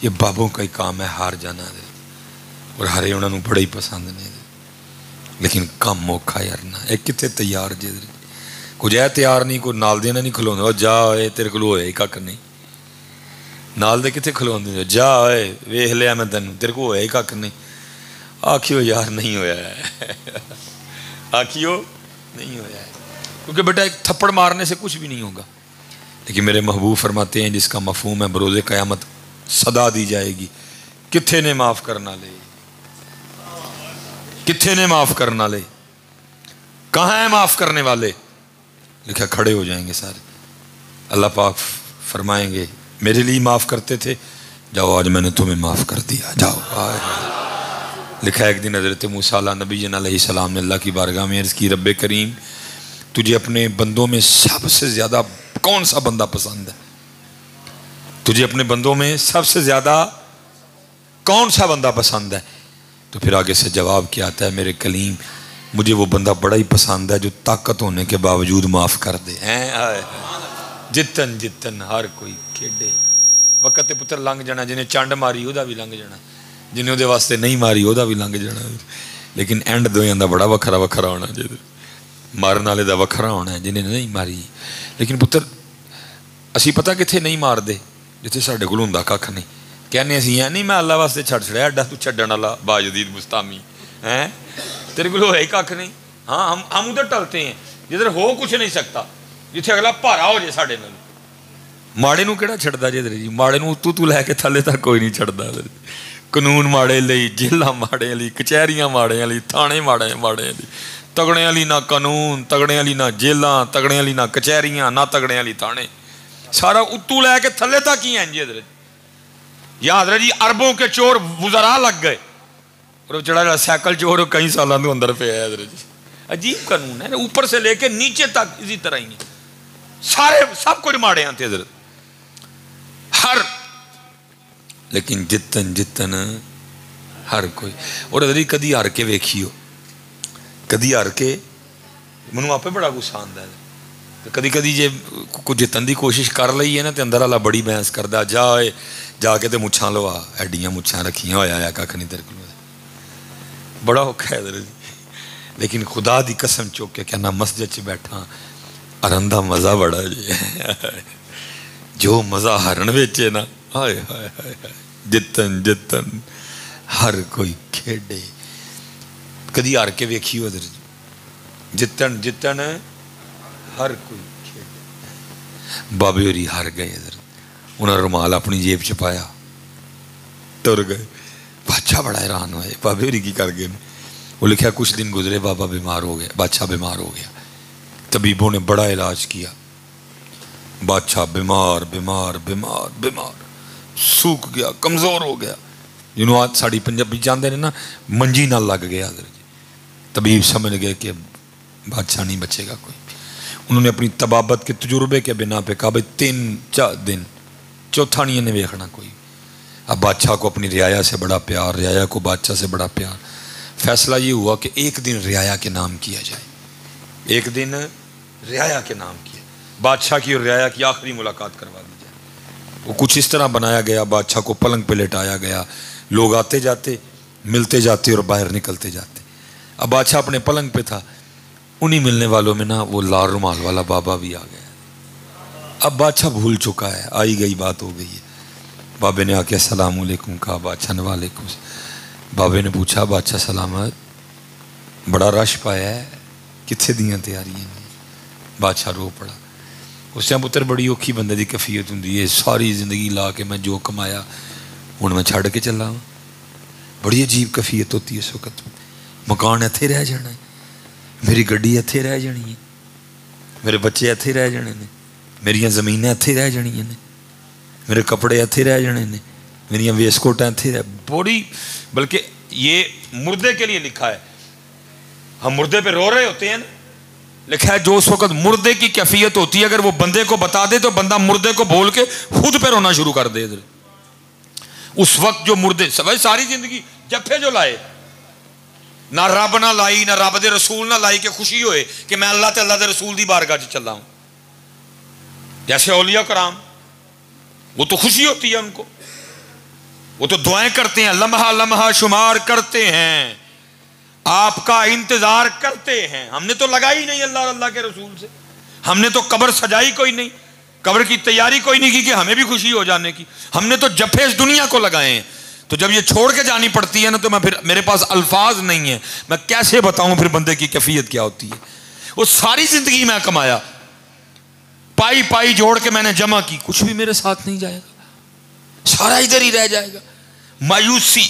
یہ بابوں کا ہی کام ہے ہار جانا. اور ہرے انہوں نے بڑے ہی پسند نے, لیکن کم موقع یارنا. ایک کتے تیار جی کچھ ہے تیار نہیں, کوئی نال دینا نہیں کھلو دے جا ہوئے تیرے کو ہوئے کک نہیں, نال دے کتے کھلو دے جا ہوئے ویخ لیا میں تینوں تیرے کو ہوئے کک نہیں. آکھیو یار نہیں ہویا ہے, آکھیو نہیں ہویا ہے, کیونکہ بیٹا ایک تھپڑ مارنے سے کچھ بھی نہیں ہوگا. لیکن میرے محبوب فرماتے ہیں جس کا مفہوم ہے بروز قیامت صدا دی جائے گی، کتنے نے معاف کرنا لے، کتنے نے معاف کرنا لے، کہاں ہیں معاف کرنے والے؟ لکھا کھڑے ہو جائیں گے سارے، اللہ پاک فرمائیں گے میرے لیے معاف کرتے تھے، جاؤ آج میں نے تمہیں معاف کر دیا، جاؤ۔ لکھا ایک دن حضرت موسیٰ نبی علیہ السلام نے اللہ کی بارگاہ میں عرض کی، رب کریم تجھے اپنے بندوں میں سب سے زیادہ کون سا بندہ پسند ہے؟ تجھے اپنے بندوں میں سب سے زیادہ کون سا بندہ پسند ہے؟ تو پھر آگے سے جواب کیا آتا ہے، میرے کلیم مجھے وہ بندہ بڑا ہی پسند ہے جو طاقت ہونے کے باوجود معاف کر دے۔ جتن جتن ہر کوئی کھیڈے، وقت پتر لنگ جانا، جنہیں چانڈ ماری وہ بھی لنگ جانا، جنہیں وہ واسطے نہیں ماری وہ بھی لنگ جانا، لیکن اینڈ دویاں دا بڑا وکھرا وکھرا ہونا، مارن والے دا وکھرا ہونا ہے جنہیں نہیں ماری۔ لیکن پتر اسی پتہ کتنے نہیں مار دے، جتنے ساڈے کول ہوندا کھ نہیں، کہنے اسی ہیں نہیں میں اللہ واسطے چھڑ چھڑیا اڈا تو چھڈن والا باجدید مستامی ہیں، تیرے کو ہے ہی کھ نہیں۔ ہاں ہم ادھر ٹلتے ہیں جدھر ہو کچھ نہیں سکتا، جتھے اگلا بھارا ہو جائے ساڈے نال۔ ماڑے نو کہڑا چھڑدا جے جی، ماڑے نو تو لے کے تھلے تک کوئی نہیں چھڑدا۔ قانون ماڑے لئی، جیلاں ماڑے لئی، کچہریاں ماڑے لئی، تھانے ماڑے ماڑے لئی، تگڑے والی نہ قانون، تگڑے والی نہ جیلاں، تگڑے والی نہ کچہریاں، نہ تگڑے والی تھانے، سارا اتو لے کے تھلے تک ہی ہیں جی حضرت۔ یا حضرت جی اربوں کے چور وزراء لگ گئے، اور چڑھا سائیکل چور کئی سالوں تو اندر پہ ہے حضرت جی۔ عجیب قانون ہے، اوپر سے لے کے نیچے تک اسی طرح ہی سارے سب کچھ ماڑے آتے حضرت ہر، لیکن جتن جتن ہر کوئی۔ اور حضرت کدی ہار کے ویکھیو، کدی ہار کے منو آپ بڑا غصہ آندا ہے، کدی کدی جے کچھ جتن دی کوشش کر لئی ہے نا تے اندر والا بڑی بحث کردا، جا کے تے مچھاں لوا، ایڈیاں مچھاں رکھیاں ہویا ہے کھ نہیں تیرے کول، بڑا اوکھا ہے حضرت۔ لیکن خدا دی قسم چوک کے کہنا مسجد چ بیٹھا ہرن دا مزہ بڑا جی، جو مزہ ہرن وچ ہے نا، ہائے ہائے ہائے، جتن جتن ہر کوئی کھیڈے۔ کدی ہار کے ویکھیو حضرت، جتن جتن ہر کوئی کھیڈے۔ بابے ہوری ہار گئے حضرت، انہوں نے رومال اپنی جیب چ پایا، ٹر گئے۔ بادشاہ بڑا حیران ہوئے، بابے ہوری کی کر گئے؟ وہ لکھا کچھ دن گزرے، بابا بیمار ہو گیا، بادشاہ بیمار ہو گیا، طبیبوں نے بڑا علاج کیا، بادشاہ بیمار بیمار بیمار بیمار سوکھ گیا، کمزور ہو گیا، جنہوں آج ساڑی پنجابی جاندے نے نا منجی نہ لگ گیا حضرت۔ طبیب سمجھ گئے کہ بادشاہ نہیں بچے گا کوئی، انہوں نے اپنی طبابت کے تجربے کے بنا پہ کہا بھائی 3-4 دن، چوتھا نہیں انہیں ویکھنا کوئی۔ اب بادشاہ کو اپنی رعایا سے بڑا پیار، رعایا کو بادشاہ سے بڑا پیار، فیصلہ یہ ہوا کہ ایک دن رعایا کے نام کیا جائے، ایک دن رعایا کے نام کیا، بادشاہ کی اور رعایا کی آخری ملاقات کروا دی جائے۔ وہ کچھ اس طرح بنایا گیا، بادشاہ کو پلنگ پہ لٹایا گیا، لوگ آتے جاتے ملتے جاتے اور باہر نکلتے جاتے۔ اب بادشاہ اپنے پلنگ پہ تھا، انہی ملنے والوں میں نا وہ لال رومال والا بابا بھی آ گیا۔ اب بادشاہ بھول چکا ہے، آئی گئی بات ہو گئی ہے۔ بابے نے آ کے السلام علیکم کہا، بادشاہ نے وعلیکم۔ بابے نے پوچھا بادشاہ سلامت، بڑا رش پایا ہے، کتنے دیاں تیاریاں نے؟ بادشاہ رو پڑا۔ اس سے پتر بڑی اوکھی بندے دی کفیت ہوندی ہے، ساری زندگی لا کے میں جو کمایا ہن میں چھڑ کے چلا ہوں، بڑی عجیب کفیت ہوتی ہے اس وقت۔ مکان اتھے رہ جانا ہے، میری گڈی اتھے رہ جانی ہے، میرے بچے اتھے رہ جانے نے، میریاں زمینیں اتھے رہ جانیاں نے، میرے کپڑے اتھے رہ جانے نے، میری ویسکوٹیں اتھے رہ، بڑی، بلکہ یہ مردے کے لیے لکھا ہے، ہم مردے پہ رو رہے ہوتے ہیں نا، لکھا ہے جو اس وقت مردے کی کیفیت ہوتی ہے اگر وہ بندے کو بتا دے تو بندہ مردے کو بھول کے خود پہ رونا شروع کر دے۔ اس وقت جو مردے ساری زندگی جفے جو لائے، نہ رب نہ لائی، نہ رب دے رسول نہ لائی کہ خوشی ہوئے کہ میں اللہ تے اللہ دے رسول دی بارگاہ چ چلا ہوں، جیسے اولیاء کرام، وہ تو خوشی ہوتی ہے ان کو، وہ تو دعائیں کرتے ہیں، لمحہ لمحہ شمار کرتے ہیں، آپ کا انتظار کرتے ہیں۔ ہم نے تو لگائی نہیں اللہ اور اللہ کے رسول سے، ہم نے تو قبر سجائی کوئی نہیں، قبر کی تیاری کوئی نہیں کی کہ ہمیں بھی خوشی ہو جانے کی، ہم نے تو جفے اس دنیا کو لگائے ہیں۔ تو جب یہ چھوڑ کے جانی پڑتی ہے نا تو میں پھر میرے پاس الفاظ نہیں ہیں، میں کیسے بتاؤں پھر بندے کی کیفیت کیا ہوتی ہے۔ وہ ساری زندگی میں کمایا، پائی پائی جوڑ کے میں نے جمع کی، کچھ بھی میرے ساتھ نہیں جائے گا، سارا ادھر ہی رہ جائے گا. مایوسی.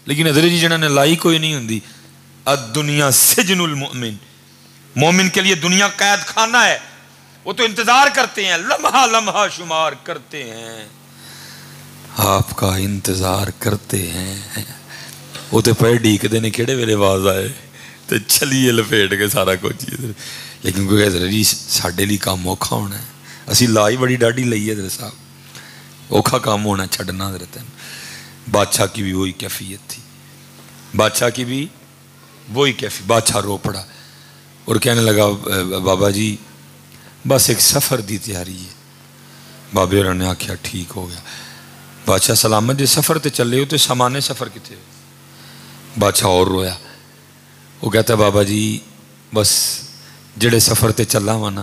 لیکن حضرت جی جنہوں نے لائی کوئی نہیں ہوں. الدنیا سجن المؤمن. مومن کے لیے دنیا قید خانہ ہے. وہ تو انتظار کرتے ہیں, لمحہ لمحہ شمار کرتے ہیں, آپ کا انتظار کرتے ہیں. وہ تو پہ ڈیکتے ہیں کہڑے ویلے آواز آئے تو چلیے لپیٹ کے سارا کچھ. لیکن کوئی حضرت جی ساڈے لیے کام اوکھا ہونا ہے. اسی لائی بڑی ڈاڈی لئی ہے حضرت صاحب, اوکھا کام ہونا چھڈنا حضرت. بادشاہ کی بھی وہی کیفیت تھی, بادشاہ کی بھی وہی کیفیت. بادشاہ رو پڑا اور کہنے لگا بابا جی بس ایک سفر دی تیاری ہے. بابے اور نے آخیا ٹھیک ہو گیا. بادشاہ سلامت جی سفر تے چلے ہو تو سامانے سفر کتے ہو. بادشاہ اور رویا. وہ کہتا ہے بابا جی بس جڑے سفر تے چلا وا نا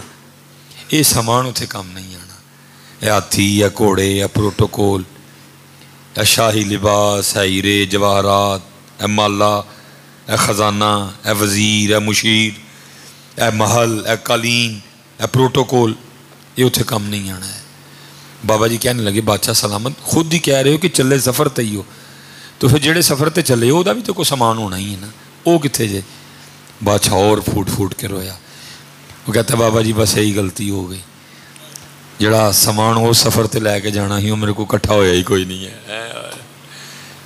یہ سامان اتنے کام نہیں آنا. اے ہاتھی یا گھوڑے یا پروٹوکول اے شاہی لباس اے ہیرے جواہرات اے مالا اے خزانہ اے وزیر اے مشیر اے محل اے قالین اے پروٹوکول یہ اتنے کام نہیں آنا ہے. بابا جی کہنے لگے بادشاہ سلامت خود ہی کہہ رہے ہو کہ چلے سفر تے ہی ہو تو پھر جڑے سفر تے چلے ہو دا بھی تو کوئی سامان ہونا ہی ہے نا, وہ کتنے جے. بادشاہ اور پھوٹ پھوٹ کے رویا. وہ کہتا ہے بابا جی بس یہی غلطی ہو گئی, جڑا سامان وہ سفر تے لے کے جانا ہی وہ میرے کو کٹھا ہویا ہی کوئی نہیں ہے.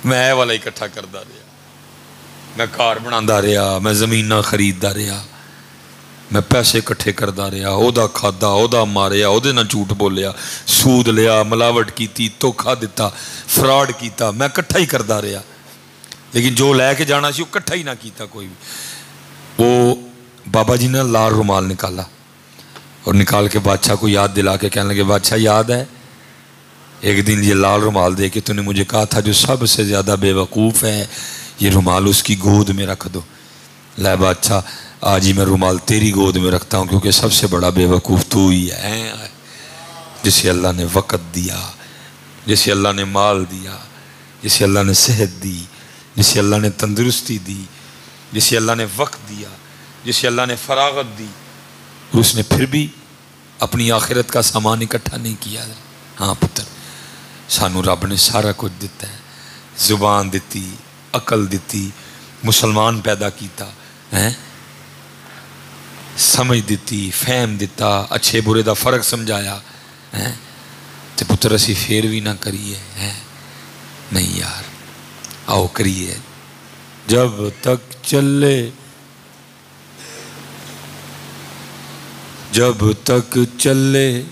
میں اے والا ہی کٹھا کردا رہا, میں کار بنادا رہا, میں زمیناں خریددا رہا, میں پیسے کٹھے کردا رہا, اودا کھادا اودا ماریا, اودے نال جھوٹ بولیا, سود لیا, ملاوٹ کیتی, دھوکھا دتا, فراڈ کیتا, میں کٹھا ہی کردا رہا. لیکن جو لے کے جانا سی وہ کٹھا ہی نہ کیتا کوئی بھی. وہ بابا جی نے لال رومال نکالا اور نکال کے بادشاہ کو یاد دلا کے کہنے لگے بادشاہ یاد ہے ایک دن یہ لال رومال دے کے تو نے مجھے کہا تھا جو سب سے زیادہ بے وقوف ہے یہ رومال اس کی گود میں رکھ دو. لے بادشاہ آج ہی میں رومال تیری گود میں رکھتا ہوں کیونکہ سب سے بڑا بے وقوف تو ہی ہے, جسے اللہ نے وقت دیا, جسے اللہ نے مال دیا, جسے اللہ نے صحت دی, جسے اللہ نے تندرستی دی, جسے اللہ نے وقت دیا, جسے اللہ نے فراغت دی, اور اس نے پھر بھی اپنی آخرت کا سامان اکٹھا نہیں کیا. ہاں پتر سانو رب نے سارا کچھ دیتا ہے, زبان دیتی, عقل دیتی, مسلمان پیدا کیتا ہے, سمجھ دیتی, فہم دیتا, اچھے برے دا فرق سمجھایا ہے, تے پتر اسی پھر بھی نہ کریے ہے. نہیں یار آؤ کریے. جب تک چلے جب تک چلے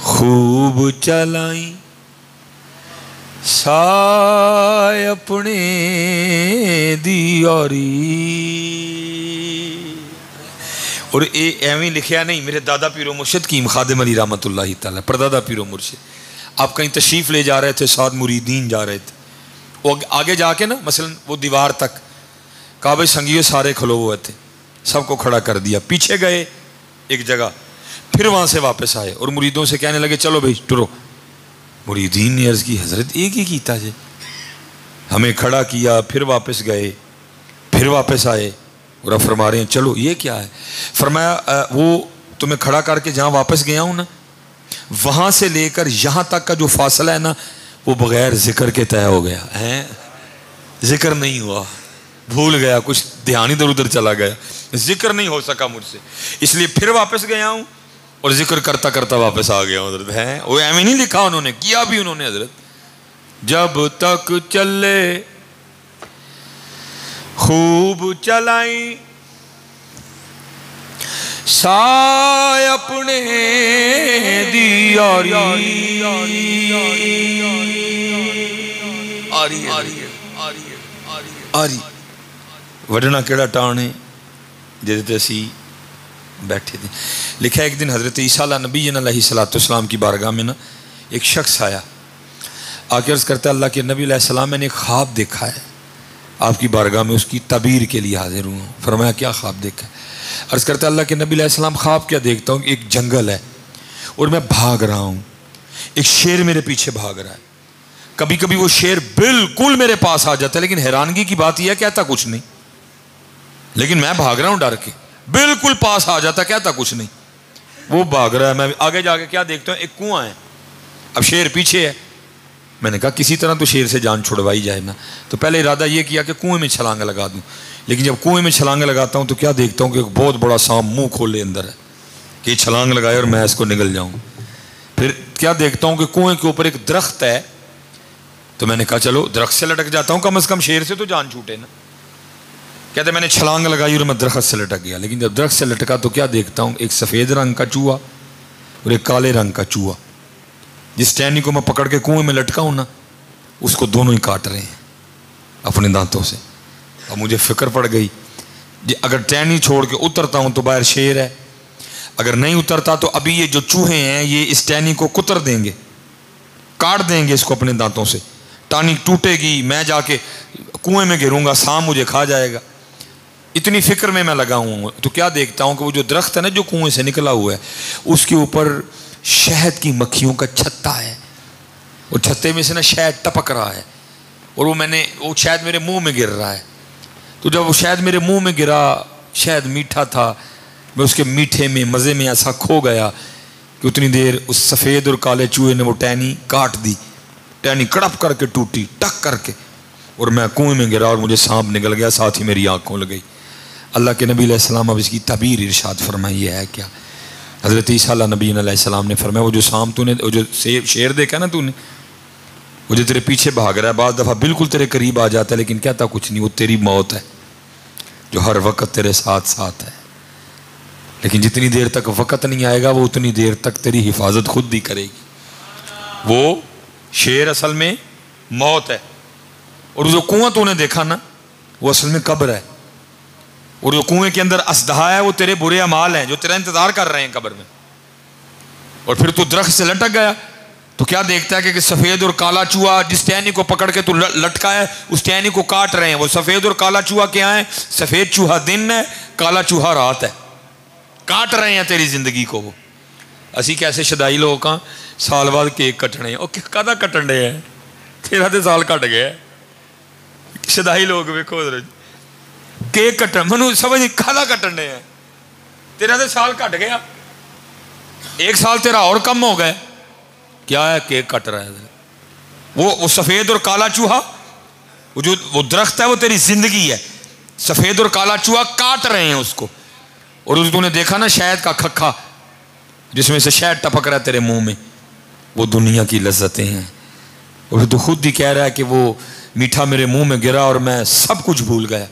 خوب چلائیں سائے اپنے دیاری. اور اے ایویں لکھیا نہیں, میرے دادا پیر و مرشد کیم خادم علی رحمۃ اللہ تعالی پردادا پیر و مرشد آپ کہیں تشریف لے جا رہے تھے, ساتھ مریدین جا رہے تھے, وہ آگے جا کے نا مثلا وہ دیوار تک کہا بھائی سنگیو سارے کھلو ہوئے تھے, سب کو کھڑا کر دیا, پیچھے گئے ایک جگہ, پھر وہاں سے واپس آئے اور مریدوں سے کہنے لگے چلو بھائی ٹرو. مریدین نے عرض کی حضرت ایک ہی کیتا جے, ہمیں کھڑا کیا, پھر واپس گئے, پھر واپس آئے, اور اب فرما رہے ہیں چلو یہ کیا ہے. فرمایا وہ تمہیں کھڑا کر کے جہاں واپس گیا ہوں نا وہاں سے لے کر یہاں تک کا جو فاصلہ ہے نا وہ بغیر ذکر کے طے ہو گیا ہے, ذکر نہیں ہوا, بھول گیا, کچھ دھیان ادھر ادھر چلا گیا, ذکر نہیں ہو سکا مجھ سے, اس لیے پھر واپس گیا ہوں اور ذکر کرتا کرتا واپس آ گیا ہوں حضرت. ہے وہ ایویں نہیں لکھا انہوں نے, کیا بھی انہوں نے حضرت. جب تک چلے خوب چلائیں سائے اپنے دیاری. آری وڈنا کیڑا ٹان ہے جیسے اسی بیٹھے تھے. لکھا ایک دن حضرت عیسیٰ علیہ نبی علیہ الصلوۃ والسلام کی بارگاہ میں نا ایک شخص آیا, آ کے عرض کرتا ہے اللہ کے نبی علیہ السلام میں نے ایک خواب دیکھا ہے, آپ کی بارگاہ میں اس کی تعبیر کے لیے حاضر ہوں. فرمایا کیا خواب دیکھا ہے؟ عرض کرتا ہے اللہ کے نبی علیہ السلام خواب کیا دیکھتا ہوں, ایک جنگل ہے اور میں بھاگ رہا ہوں, ایک شیر میرے پیچھے بھاگ رہا ہے, کبھی کبھی وہ شیر بالکل میرے پاس آ جاتا ہے لیکن حیرانگی کی بات یہ ہے کہتا کچھ نہیں, لیکن میں بھاگ رہا ہوں ڈر کے, بالکل پاس آ جاتا کہتا کچھ نہیں. وہ بھاگ رہا ہے, میں آگے جا کے کیا دیکھتا ہوں ایک کنواں ہے, اب شیر پیچھے ہے. میں نے کہا کسی طرح تو شیر سے جان چھڑوائی جائے نا. تو پہلے ارادہ یہ کیا کہ کنویں میں چھلانگ لگا دوں, لیکن جب کنویں میں چھلانگ لگاتا ہوں تو کیا دیکھتا ہوں کہ ایک بہت بڑا سانپ منہ کھولے اندر ہے کہ یہ چھلانگ لگائے اور میں اس کو نگل جاؤں. پھر کیا دیکھتا ہوں کہ کنویں کے اوپر ایک درخت ہے, تو میں نے کہا چلو درخت سے لٹک جاتا ہوں, کم از کم شیر سے تو جان چھوٹے نا. کہتے میں نے چھلانگ لگائی اور میں درخت سے لٹک گیا, لیکن جب درخت سے لٹکا تو کیا دیکھتا ہوں, ایک سفید رنگ کا چوہا اور ایک کالے رنگ کا چوہا. جس ٹہنی کو میں پکڑ کے کنویں میں لٹکا ہوں نا, اس کو دونوں ہی کاٹ رہے ہیں اپنے دانتوں سے. اب مجھے فکر پڑ گئی, اگر ٹہنی چھوڑ کے اترتا ہوں تو باہر شیر ہے, اگر نہیں اترتا تو ابھی یہ جو چوہے ہیں یہ اس ٹہنی کو کتر دیں گے, کاٹ دیں گے اس کو اپنے دانتوں سے. ٹہنی ٹوٹے گی, میں جا کے کنویں میں گروں گا, سانپ مجھے کھا جائے گا. اتنی فکر میں لگا ہوں. تو کیا دیکھتا ہوں کہ وہ جو درخت ہے نا جو کنویں سے نکلا ہوا ہے, اس کے اوپر شہد کی مکھیوں کا چھتا ہے, اور چھتے میں سے نا شہد ٹپک رہا ہے, اور وہ شہد میرے منہ میں گر رہا ہے. تو جب وہ شہد میرے منہ میں گرا, شہد میٹھا تھا, میں اس کے میٹھے میں مزے میں ایسا کھو گیا کہ اتنی دیر اس سفید اور کالے چوہے نے وہ ٹہنی کاٹ دی. ٹہنی کڑپ کر کے ٹوٹی, ٹک کر کے, اور میں کنویں میں گرا اور مجھے سانپ نکل گیا, ساتھ ہی میری آنکھ کھل گئی. اللہ کے نبی علیہ السلام اب اس کی تعبیر ارشاد فرمائی. یہ ہے کیا؟ حضرت عیسیٰ نبی علیہ السلام نے فرمایا وہ جو سانپ تو نے, وہ جو شیر دیکھا نا تو نے, وہ جو تیرے پیچھے بھاگ رہا ہے, بعض دفعہ بالکل تیرے قریب آ جاتا ہے لیکن کہتا کچھ نہیں, وہ تیری موت ہے جو ہر وقت تیرے ساتھ ساتھ ہے. لیکن جتنی دیر تک وقت نہیں آئے گا وہ اتنی دیر تک تیری حفاظت خود بھی کرے گی. وہ شیر اصل میں موت ہے, اور جو کنواں تو نے دیکھا نا وہ اصل میں قبر ہے, اور جو کنویں کے اندر اسدہا ہے وہ تیرے برے اعمال ہیں جو تیرا انتظار کر رہے ہیں قبر میں. اور پھر تو درخت سے لٹک گیا تو کیا دیکھتا ہے کہ سفید اور کالا چوہا جس ٹہنی کو پکڑ کے تو لٹکا ہے اس ٹہنی کو کاٹ رہے ہیں. وہ سفید اور کالا چوہا کیا ہے؟ سفید چوہا دن ہے, کالا چوہا رات ہے. کاٹ رہے ہیں تیری زندگی کو. وہ اسی کیسے شدائی لوگ ہاں سال بعد کیک کٹنے, وہ کدا کٹن ڈے ہیں, تیرا تو سال کٹ گیا. شدائی لوگ ویکھو کیک کٹن, منو سمجھ نہیں کدا کٹن ڈے ہیں, تیرا تو سال کٹ گیا, ایک سال تیرا اور کم ہو گئے. کیا ہے؟ کیک کٹ رہا ہے. وہ سفید اور کالا چوہا, وہ درخت ہے وہ تیری زندگی ہے. سفید اور کالا چوہا کاٹ رہے ہیں اس کو. اور تو نے دیکھا نا شہد کا کھکھا جس میں سے شہد ٹپک رہا ہے تیرے منہ میں, وہ دنیا کی لذتیں ہیں. اور تو خود ہی کہہ رہا ہے کہ وہ میٹھا میرے منہ میں گرا اور میں سب کچھ بھول گیا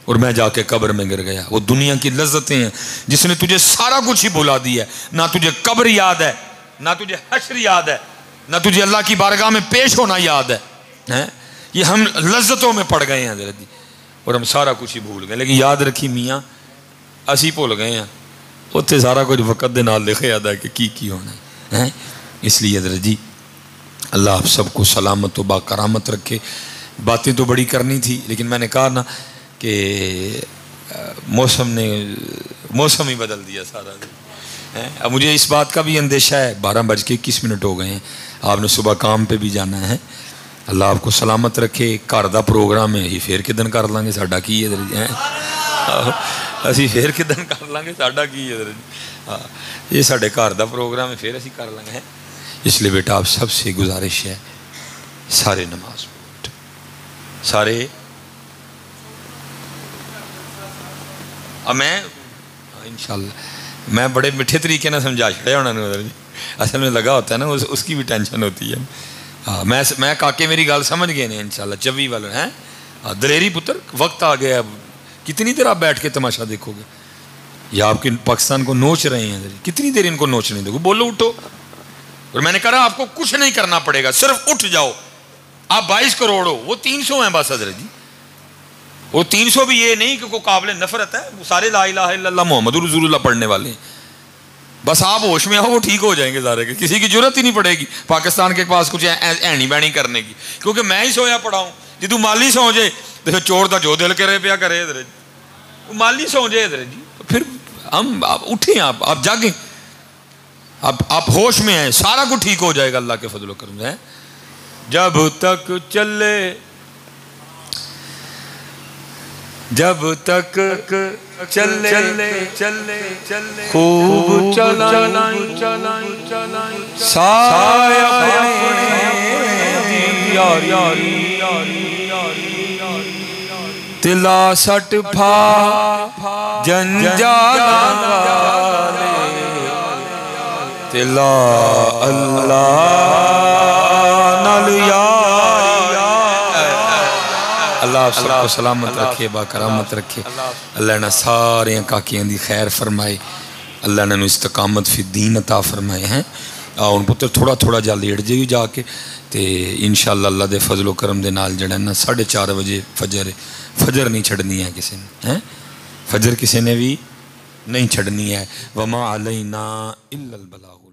اور میں جا کے قبر میں گر گیا. وہ دنیا کی لذتیں ہیں جس نے تجھے سارا کچھ ہی بھلا دیا ہے. نہ تجھے قبر یاد ہے, نہ تجھے حشر یاد ہے, نہ تجھے اللہ کی بارگاہ میں پیش ہونا یاد ہے. یہ ہم لذتوں میں پڑ گئے ہیں حضرت جی, اور ہم سارا کچھ ہی بھول گئے. لیکن یاد رکھی میاں اسی بھول گئے ہیں, اتنے سارا کچھ وقت دے نال لکھے یاد ہے کہ کی ہونا ہے. اس لیے حضرت جی اللہ آپ سب کو سلامت و با کرامت رکھے. باتیں تو بڑی کرنی تھی لیکن میں نے کہا نا کہ موسم نے موسم ہی بدل دیا سارا. اب مجھے اس بات کا بھی اندیشہ ہے, 12:21 ہو گئے ہیں, آپ نے صبح کام پہ بھی جانا ہے. اللہ آپ کو سلامت رکھے. گھر دا پروگرام ہے ہی پھر کدن کر لیں گے, ساڈا کی ہے اسی پھر کدن کر لیں گے, ساڈا کی ہے ہاں, یہ ساڈے گھر دا پروگرام ہے پھر اسی کر لیں گے. اس لیے بیٹا آپ سب سے گزارش ہے سارے نماز پڑھ, سارے میں انشاءاللہ میں بڑے میٹھے طریقے نہ سمجھا چھڑیا انہوں نے. اصل میں لگا ہوتا ہے نا اس کی بھی ٹینشن ہوتی ہے. ہاں میں کاکے میری گال سمجھ گئے ہیں انشاءاللہ. 24 والے ہیں دلیری پتر, وقت آ گیا. اب کتنی دیر آپ بیٹھ کے تماشا دیکھو گے, یا آپ کے پاکستان کو نوچ رہے ہیں, کتنی دیر ان کو نوچنے دو گے. بولو اٹھو. اور میں نے کہا آپ کو کچھ نہیں کرنا پڑے گا, صرف اٹھ جاؤ. آپ 22 کروڑ ہو, وہ 300 ہیں بس حضرت جی. وہ 300 بھی یہ نہیں کہ کوئی قابل نفرت ہے, وہ سارے لا الہ الا اللہ محمد رسول اللہ پڑھنے والے ہیں. بس آپ ہوش میں آؤ, وہ ٹھیک ہو جائیں گے سارے کے. کسی کی ضرورت ہی نہیں پڑے گی پاکستان کے پاس کچھ اینی بینی کرنے کی, کیونکہ میں ہی سویا پڑا ہوں. جی تو مالی سو جائے تو چور کا جو دل کرے پیا کرے حضرت, مالی سو جائے حضرت جی. تو پھر ہم اٹھیں, آپ جاگیں, آپ ہوش میں ہیں, سارا کچھ ٹھیک ہو جائے گا اللہ کے فضل و کرم سے. جب تک چلے جب تک چلے خوب چلائیں سایہ تلا سٹ پھا جنجالا تلا اللہ نالیا اللہ سب کو سلامت رکھے با کرامت رکھے اللہ نے سارے کاکیاں دی خیر فرمائے اللہ نے استقامت فی الدین عطا فرمائے ہیں ان پتر تھوڑا تھوڑا جا لیٹ جائے جا کے تے انشاءاللہ اللہ دے فضل و کرم دے نال جڑا نا 4:30 بجے فجر نہیں چھڑنی ہے کسی نے فجر کسی نے بھی نہیں چھڑنی ہے وما علینا الا البلاغ